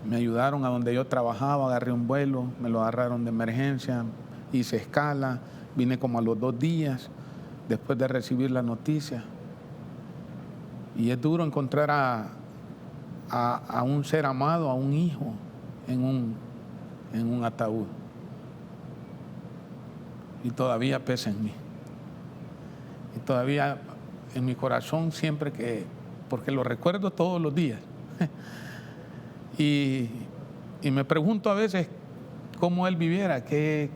Me ayudaron a donde yo trabajaba, agarré un vuelo, me lo agarraron de emergencia, hice escala, vine como a los 2 días después de recibir la noticia. Y es duro encontrar a un ser amado, a un hijo, en un ataúd. Y todavía pesa en mí. Y todavía en mi corazón siempre porque lo recuerdo todos los días. Y me pregunto a veces cómo él viviera, que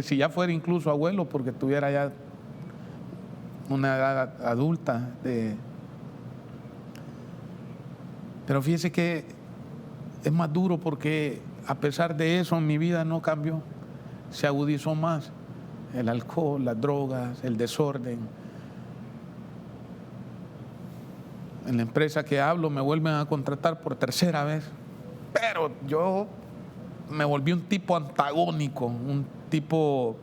si ya fuera incluso abuelo, porque tuviera ya una edad adulta. Pero fíjese que es más duro porque a pesar de eso mi vida no cambió, se agudizó más. El alcohol, las drogas, el desorden. En la empresa que hablo me vuelven a contratar por 3ª vez, pero yo me volví un tipo antagónico, un tipo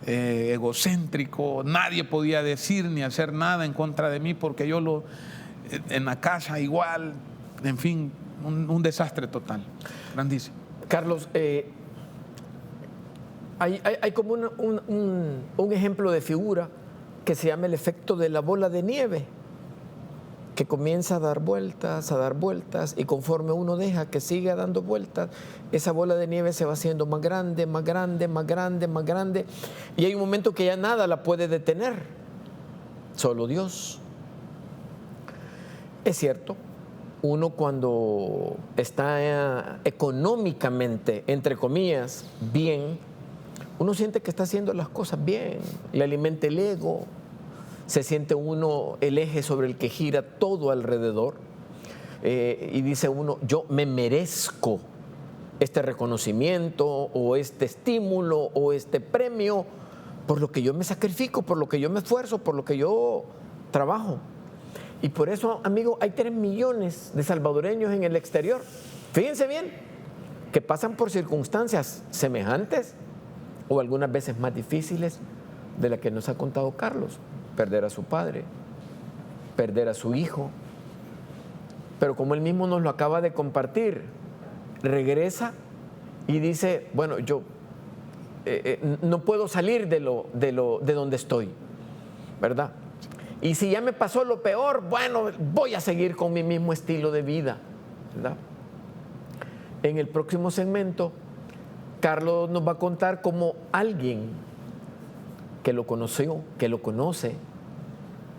egocéntrico. Nadie podía decir ni hacer nada en contra de mí porque yo en la casa igual, en fin, un desastre total, grandísimo. Carlos, hay como un ejemplo de figura que se llama el efecto de la bola de nieve, que comienza a dar vueltas, y conforme uno deja que siga dando vueltas, esa bola de nieve se va haciendo más grande, más grande, más grande, más grande, y hay un momento que ya nada la puede detener, solo Dios. Es cierto, uno cuando está económicamente, entre comillas, bien, uno siente que está haciendo las cosas bien, le alimenta el ego, se siente uno el eje sobre el que gira todo alrededor, y dice uno, yo me merezco este reconocimiento o este estímulo o este premio por lo que yo me sacrifico, por lo que yo me esfuerzo, por lo que yo trabajo. Y por eso, amigo, hay 3 millones de salvadoreños en el exterior, fíjense bien, que pasan por circunstancias semejantes o algunas veces más difíciles de la que nos ha contado Carlos: perder a su padre, perder a su hijo. Pero como él mismo nos lo acaba de compartir, regresa y dice: bueno, yo no puedo salir de donde estoy, ¿verdad? Y si ya me pasó lo peor, bueno, voy a seguir con mi mismo estilo de vida, ¿verdad? En el próximo segmento, Carlos nos va a contar cómo alguien que lo conoció, que lo conoce,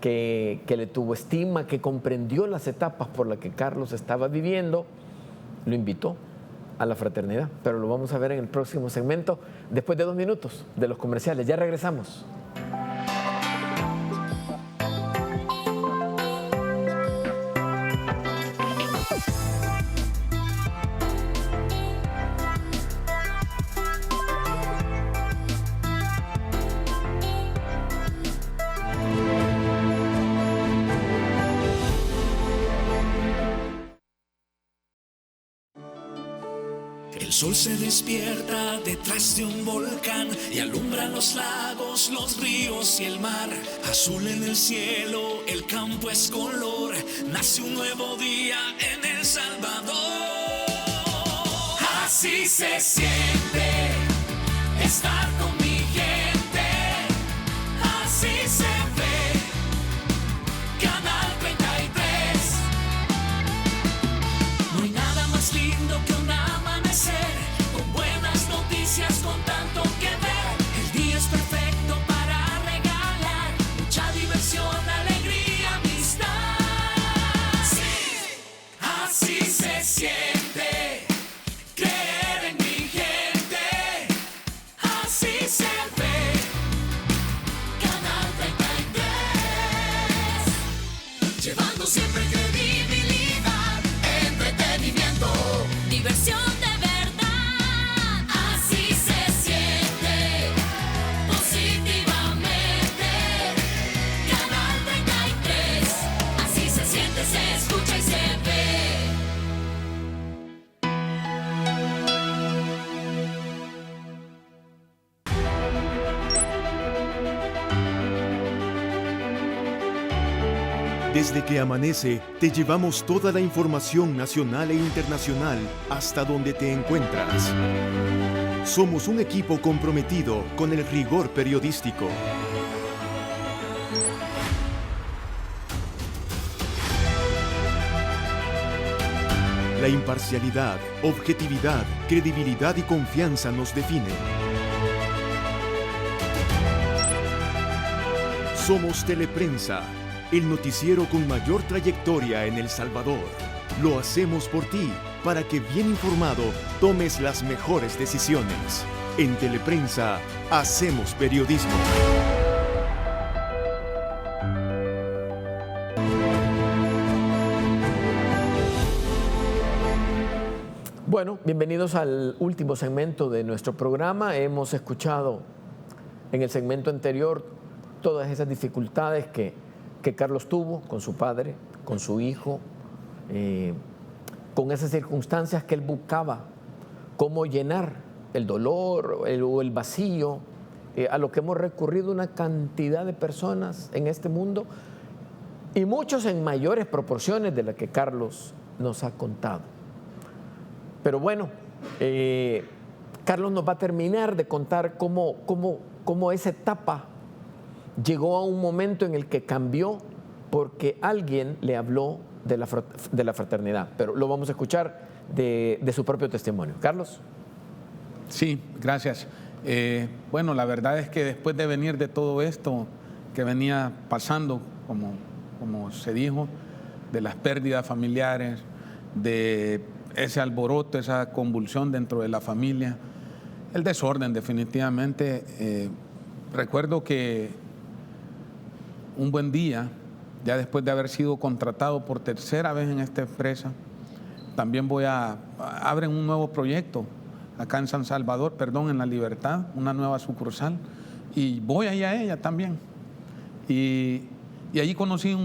que le tuvo estima, que comprendió las etapas por las que Carlos estaba viviendo, lo invitó a la fraternidad. Pero lo vamos a ver en el próximo segmento, después de 2 minutos de los comerciales. Ya regresamos. El sol se despierta detrás de un volcán y alumbra los lagos, los ríos y el mar. Azul en el cielo, el campo es color. Nace un nuevo día en El Salvador. Así se siente estar con mi gente. Así se ve Canal 33. No hay nada más lindo que un amanecer con buenas noticias, con tanto que ver. El día es perfecto para regalar mucha diversión, alegría, amistad. Sí, así se siente creer en mi gente. Así se ve Canal 33, llevando siempre credibilidad, entretenimiento, diversión de verdad. Así se siente positivamente Canal 33. Así se siente, se escucha y se ve. Desde que amanece, te llevamos toda la información nacional e internacional hasta donde te encuentras. Somos un equipo comprometido con el rigor periodístico. La imparcialidad, objetividad, credibilidad y confianza nos definen. Somos Teleprensa, el noticiero con mayor trayectoria en El Salvador. Lo hacemos por ti, para que bien informado tomes las mejores decisiones. En Teleprensa, hacemos periodismo. Bueno, bienvenidos al último segmento de nuestro programa. Hemos escuchado en el segmento anterior todas esas dificultades que Carlos tuvo con su padre, con su hijo, con esas circunstancias que él buscaba, cómo llenar el dolor o el vacío, a lo que hemos recurrido una cantidad de personas en este mundo, y muchos en mayores proporciones de las que Carlos nos ha contado. Pero bueno, Carlos nos va a terminar de contar cómo esa etapa llegó a un momento en el que cambió porque alguien le habló de la fraternidad. Pero lo vamos a escuchar de su propio testimonio. Carlos. Sí, gracias. Bueno, la verdad es que después de venir de todo esto que venía pasando, como se dijo, de las pérdidas familiares, de ese alboroto, esa convulsión dentro de la familia, el desorden definitivamente, recuerdo que un buen día, ya después de haber sido contratado por tercera vez en esta empresa, también abren un nuevo proyecto acá en San Salvador, en La Libertad, una nueva sucursal, y voy ahí a ella también. Y allí conocí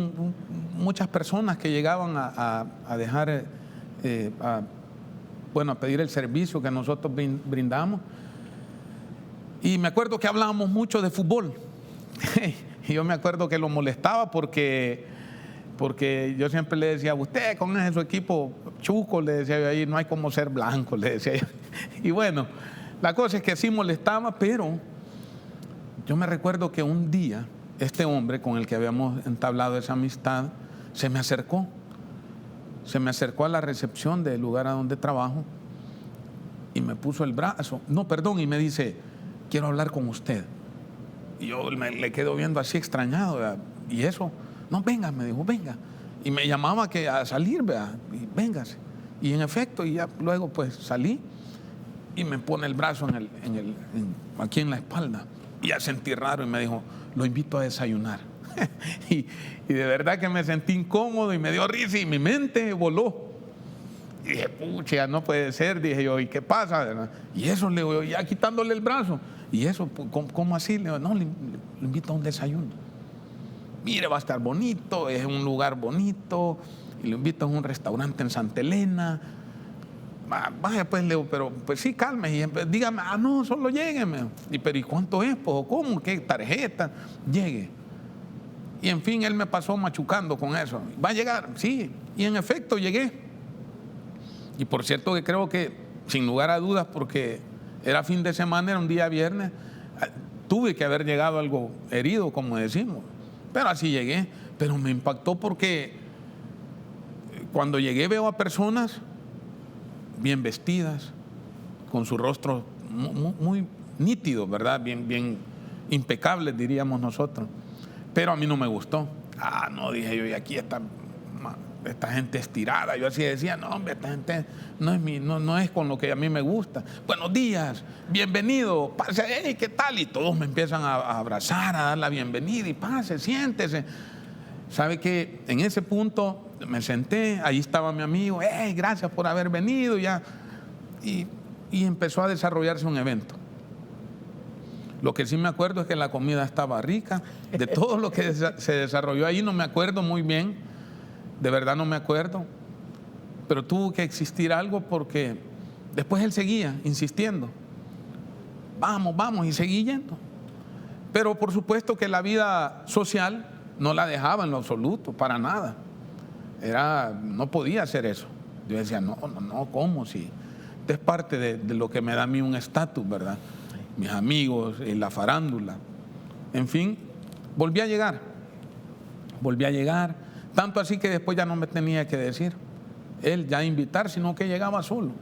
muchas personas que llegaban a dejar, a pedir el servicio que nosotros brindamos. Y me acuerdo que hablábamos mucho de fútbol. Y yo me acuerdo que lo molestaba porque yo siempre le decía, usted con ese equipo chuco, le decía yo ahí, no hay como ser blanco, le decía yo. Y bueno, la cosa es que sí molestaba, pero yo me recuerdo que un día este hombre con el que habíamos entablado esa amistad se me acercó a la recepción del lugar a donde trabajo y me puso el brazo, y me dice, quiero hablar con usted. Y yo le quedo viendo así extrañado, ¿verdad? Y eso, no, venga, me dijo, venga. Y me llamaba a salir, ¿verdad? Y véngase. Y en efecto, y ya luego pues salí y me pone el brazo aquí en la espalda. Y ya sentí raro y me dijo, lo invito a desayunar. y de verdad que me sentí incómodo y me dio risa y mi mente voló. Y dije, pucha, no puede ser, dije yo, ¿y qué pasa? Y eso le digo, ya quitándole el brazo. Y eso, ¿cómo así? Le digo, no, le invito a un desayuno. Mire, va a estar bonito, es un lugar bonito, y lo invito a un restaurante en Santa Elena. Vaya, pues, le digo, pero pues sí, calme, y dígame, no, solo llégueme. Pero ¿y cuánto es? Pues, ¿cómo? ¿Qué tarjeta? Llegue. Y en fin, él me pasó machucando con eso. ¿Va a llegar? Sí. Y en efecto, llegué. Y por cierto que creo que, sin lugar a dudas, porque era fin de semana, era un día viernes, tuve que haber llegado algo herido, como decimos. Pero así llegué. Pero me impactó porque cuando llegué veo a personas bien vestidas, con su rostro muy nítido, ¿verdad? Bien impecables, diríamos nosotros. Pero a mí no me gustó. No, dije yo, y aquí esta gente estirada. Yo así decía, no, hombre, esta gente no es con lo que a mí me gusta. Buenos días, bienvenido, pase, hey, ¿qué tal? Y todos me empiezan a abrazar, a dar la bienvenida y pase, siéntese. ¿Sabe qué? En ese punto me senté, ahí estaba mi amigo, hey, gracias por haber venido, ya. Y empezó a desarrollarse un evento. Lo que sí me acuerdo es que la comida estaba rica. De todo lo que se desarrolló ahí no me acuerdo muy bien, de verdad no me acuerdo, pero tuvo que existir algo porque después él seguía insistiendo, vamos, y seguí yendo. Pero por supuesto que la vida social no la dejaba en lo absoluto, para nada. No podía hacer eso. Yo decía, no, ¿cómo? Si esto es parte de lo que me da a mí un estatus, ¿verdad? Mis amigos, la farándula. En fin, volví a llegar, tanto así que después ya no me tenía que decir él ya invitar, sino que llegaba solo.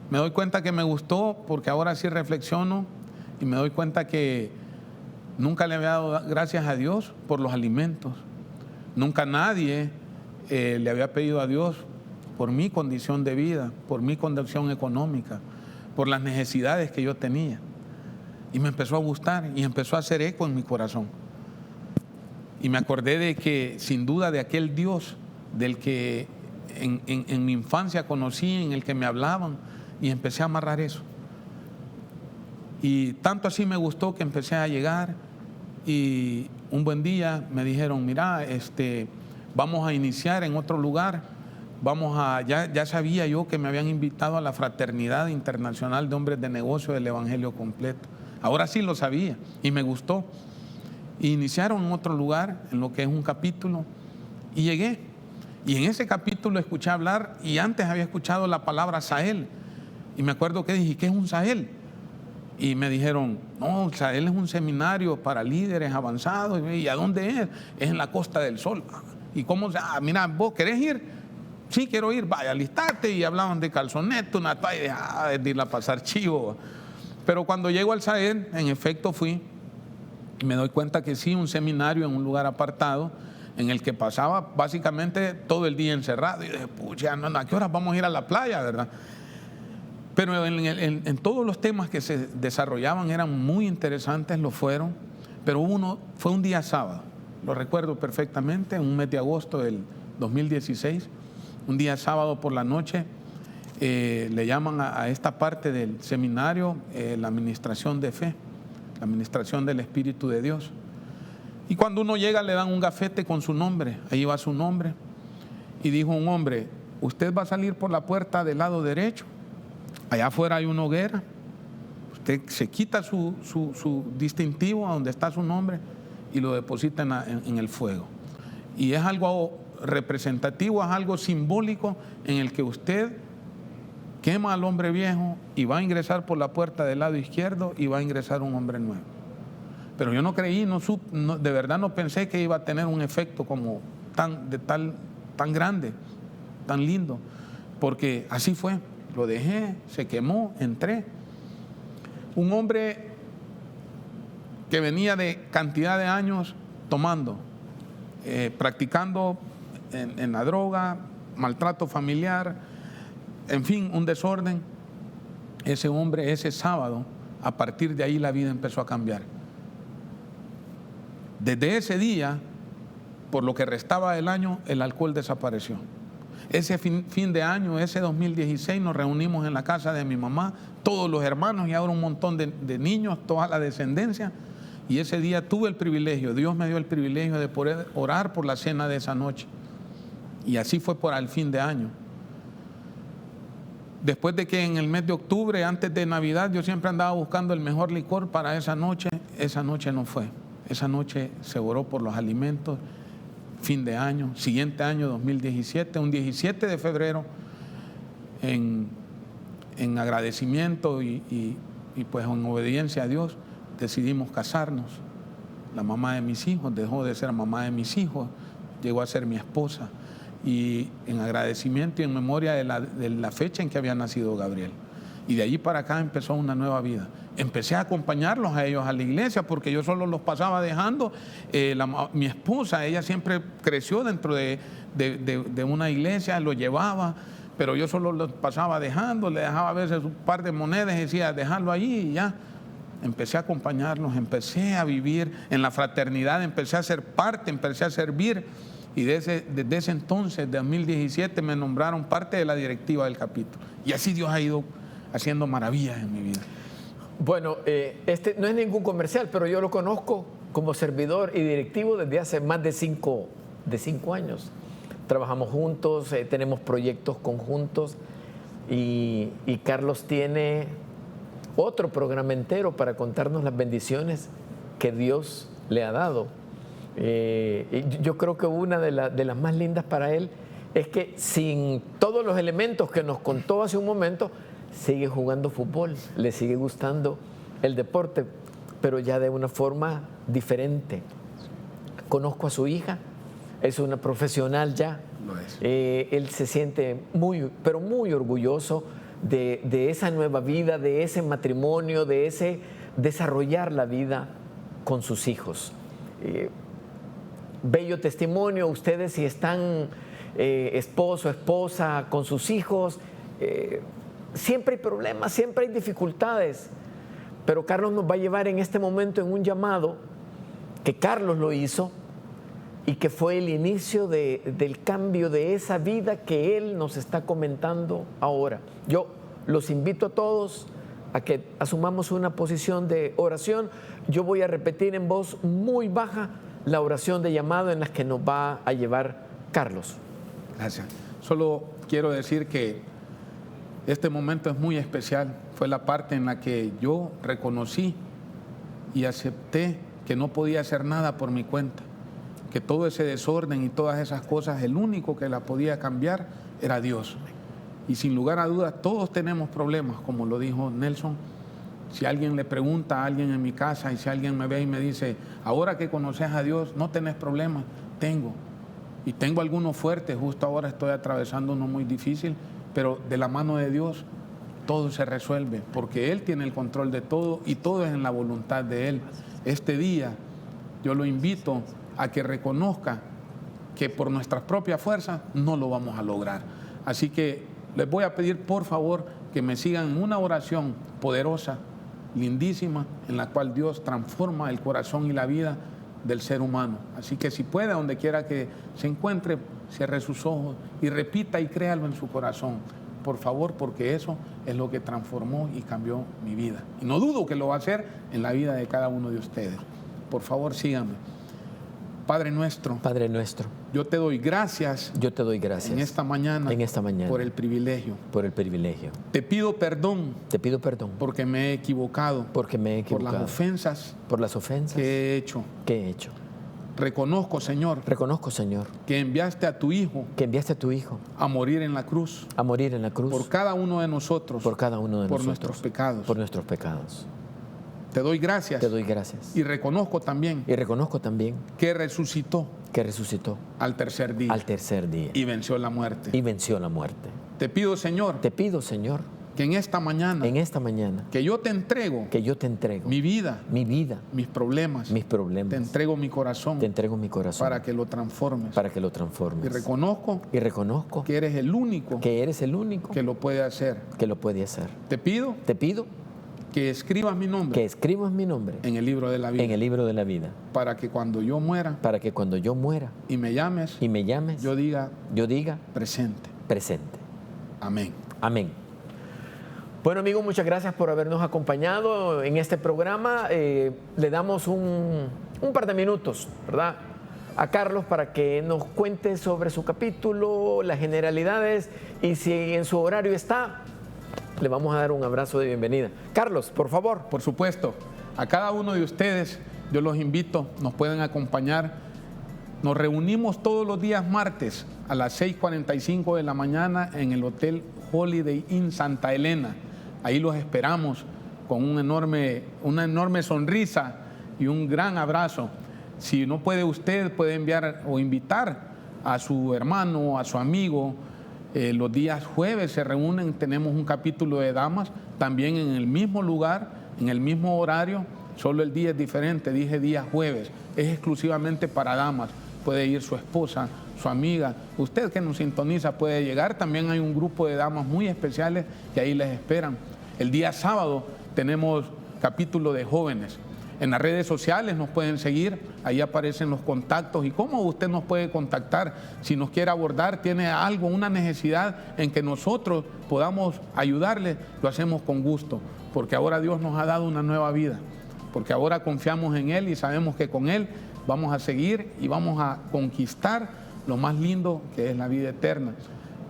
Me doy cuenta que me gustó porque ahora sí reflexiono y me doy cuenta que nunca le había dado gracias a Dios por los alimentos. Nunca nadie le había pedido a Dios por mi condición de vida, por mi condición económica, por las necesidades que yo tenía. Y me empezó a gustar y empezó a hacer eco en mi corazón. Y me acordé de que, sin duda, de aquel Dios del que en mi infancia conocí, en el que me hablaban, y empecé a amarrar eso. Y tanto así me gustó que empecé a llegar y un buen día me dijeron, mira, vamos a iniciar en otro lugar, ya sabía yo que me habían invitado a la Fraternidad Internacional de Hombres de Negocio del Evangelio Completo. Ahora sí lo sabía y me gustó. Iniciaron en otro lugar, en lo que es un capítulo, y llegué. Y en ese capítulo escuché hablar, y antes había escuchado la palabra Sahel. Y me acuerdo que dije, ¿qué es un Sahel? Y me dijeron, no, Sahel es un seminario para líderes avanzados. ¿Y a dónde es? Es en la Costa del Sol. ¿Y cómo? Mira, ¿vos querés ir? Sí, quiero ir, vaya, alistate. Y hablaban de calzonete, una toalla, de irla a pasar chivo. Pero cuando llego al Sahel, en efecto fui. Y me doy cuenta que sí, un seminario en un lugar apartado en el que pasaba básicamente todo el día encerrado. Y dije, pucha, ¿a qué horas vamos a ir a la playa, verdad? Pero en todos los temas que se desarrollaban eran muy interesantes, lo fueron. Pero uno fue un día sábado, lo recuerdo perfectamente, en un mes de agosto del 2016, un día sábado por la noche. Le llaman a esta parte del seminario la administración de fe, la administración del Espíritu de Dios. Y cuando uno llega le dan un gafete con su nombre, ahí va su nombre. Y dijo un hombre, usted va a salir por la puerta del lado derecho, allá afuera hay una hoguera, Usted se quita su distintivo a donde está su nombre y lo deposita en el fuego. Y es algo representativo, es algo simbólico en el que usted quema al hombre viejo y va a ingresar por la puerta del lado izquierdo y va a ingresar un hombre nuevo. Pero yo no creí, de verdad no pensé que iba a tener un efecto como tan grande, tan lindo, porque así fue. Lo dejé, se quemó, entré. Un hombre que venía de cantidad de años tomando, practicando en la droga, maltrato familiar, en fin, un desorden. Ese hombre, ese sábado, a partir de ahí la vida empezó a cambiar. Desde ese día, por lo que restaba del año, el alcohol desapareció. Ese fin de año, ese 2016, nos reunimos en la casa de mi mamá, todos los hermanos y ahora un montón de niños, toda la descendencia. Y ese día tuve el privilegio, Dios me dio el privilegio de poder orar por la cena de esa noche. Y así fue por el fin de año. Después de que en el mes de octubre, antes de Navidad, yo siempre andaba buscando el mejor licor para esa noche no fue. Esa noche se oró por los alimentos. Fin de año, siguiente año 2017, un 17 de febrero, en agradecimiento y pues en obediencia a Dios, decidimos casarnos. La mamá de mis hijos dejó de ser mamá de mis hijos, llegó a ser mi esposa, y en agradecimiento y en memoria de la fecha en que había nacido Gabriel. Y de allí para acá empezó una nueva vida. Empecé a acompañarlos a ellos a la iglesia porque yo solo los pasaba dejando. Mi esposa, ella siempre creció dentro de una iglesia, lo llevaba, pero yo solo los pasaba dejando, le dejaba a veces un par de monedas y decía, déjalo allí y ya. Empecé a acompañarlos, empecé a vivir en la fraternidad, empecé a ser parte, empecé a servir. Y desde ese entonces, de 2017, me nombraron parte de la directiva del capítulo. Y así Dios ha ido haciendo maravillas en mi vida. Bueno, este no es ningún comercial, pero yo lo conozco como servidor y directivo desde hace más de 5 años. Trabajamos juntos, tenemos proyectos conjuntos y Carlos tiene otro programa entero para contarnos las bendiciones que Dios le ha dado. Yo creo que una de las más lindas para él es que sin todos los elementos que nos contó hace un momento, sigue jugando fútbol, le sigue gustando el deporte, pero ya de una forma diferente. Conozco a su hija, es una profesional ya. Lo es. Él se siente pero muy orgulloso de esa nueva vida, de ese matrimonio, de ese desarrollar la vida con sus hijos. Bello testimonio, ustedes si están esposo, esposa, con sus hijos, siempre hay problemas, siempre hay dificultades, pero Carlos nos va a llevar en este momento en un llamado que Carlos lo hizo y que fue el inicio del cambio de esa vida que él nos está comentando ahora. Yo los invito a todos a que asumamos una posición de oración. Yo voy a repetir en voz muy baja la oración de llamado en la que nos va a llevar Carlos. Gracias. Solo quiero decir que este momento es muy especial. Fue la parte en la que yo reconocí y acepté que no podía hacer nada por mi cuenta, que todo ese desorden y todas esas cosas, el único que la podía cambiar era Dios. Y sin lugar a dudas, todos tenemos problemas, como lo dijo Nelson. Si alguien le pregunta a alguien en mi casa y si alguien me ve y me dice, ahora que conoces a Dios, ¿no tenés problemas? Tengo. Y tengo algunos fuertes, justo ahora estoy atravesando uno muy difícil, pero de la mano de Dios todo se resuelve, porque Él tiene el control de todo y todo es en la voluntad de Él. Este día yo lo invito a que reconozca que por nuestras propias fuerzas no lo vamos a lograr. Así que les voy a pedir por favor que me sigan en una oración poderosa, lindísima, en la cual Dios transforma el corazón y la vida del ser humano. Así que si puede, donde quiera que se encuentre, cierre sus ojos y repita y créalo en su corazón, por favor, porque eso es lo que transformó y cambió mi vida. Y no dudo que lo va a hacer en la vida de cada uno de ustedes. Por favor, síganme. Padre nuestro, Padre nuestro, yo te doy gracias yo te doy gracias en esta mañana por el privilegio. por el privilegio. Te pido perdón Te pido perdón porque me he equivocado, porque me he por equivocado, las ofensas por las ofensas que he hecho. que he hecho. Reconozco, Señor, Reconozco, Señor, que enviaste a tu Hijo que enviaste a tu Hijo a morir en la cruz a morir en la cruz por cada uno de nosotros, por cada uno de por nosotros, nuestros pecados. por nuestros pecados. Te doy gracias Te doy gracias. y reconozco también Y reconozco también que resucitó que resucitó al tercer día al tercer día y venció la muerte. y venció la muerte. Te pido, Señor, Te pido, Señor, que en esta mañana en esta mañana que yo te entrego que yo te entrego mi vida, mi vida, mis problemas, mis problemas. te entrego mi corazón Te entrego mi corazón para que lo transformes. para que lo Y transformes. reconozco Y reconozco que eres el único que eres el único que lo puede hacer. que lo puede hacer. Te pido Te pido que escribas mi nombre que escribas mi nombre en el libro de la vida, en el libro de la vida, para que cuando yo muera para que cuando yo muera y me llames, y me llames, yo diga yo diga presente. presente. Amén. Amén. Bueno, amigos, muchas gracias por habernos acompañado en este programa. Le damos un par de minutos, ¿verdad?, a Carlos para que nos cuente sobre su capítulo, las generalidades, y si en su horario está, le vamos a dar un abrazo de bienvenida. Carlos, por favor. Por supuesto, a cada uno de ustedes yo los invito, nos pueden acompañar. Nos reunimos todos los días martes a las 6:45 de la mañana en el Hotel Holiday Inn Santa Elena. Ahí los esperamos con una enorme sonrisa y un gran abrazo. Si no puede usted, puede enviar o invitar a su hermano, a su amigo. Los días jueves se reúnen, tenemos un capítulo de damas, también en el mismo lugar, en el mismo horario, solo el día es diferente, dije día jueves, es exclusivamente para damas. Puede ir su esposa, su amiga, usted que nos sintoniza puede llegar. También hay un grupo de damas muy especiales que ahí les esperan. El día sábado tenemos capítulo de jóvenes. En las redes sociales nos pueden seguir, ahí aparecen los contactos y cómo usted nos puede contactar. Si nos quiere abordar, tiene algo, una necesidad en que nosotros podamos ayudarle, lo hacemos con gusto, porque ahora Dios nos ha dado una nueva vida, porque ahora confiamos en Él y sabemos que con Él vamos a seguir y vamos a conquistar lo más lindo que es la vida eterna.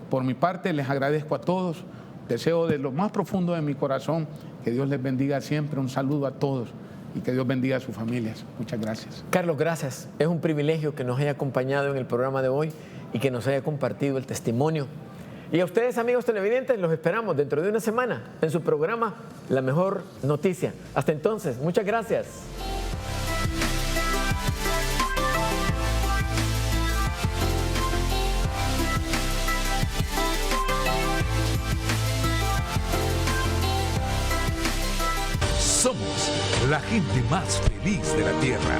Por mi parte, les agradezco a todos, deseo de lo más profundo de mi corazón que Dios les bendiga siempre. Un saludo a todos y que Dios bendiga a sus familias. Muchas gracias. Carlos, gracias. Es un privilegio que nos haya acompañado en el programa de hoy y que nos haya compartido el testimonio. Y a ustedes, amigos televidentes, los esperamos dentro de una semana en su programa La Mejor Noticia. Hasta entonces, muchas gracias. Somos la gente más feliz de la Tierra.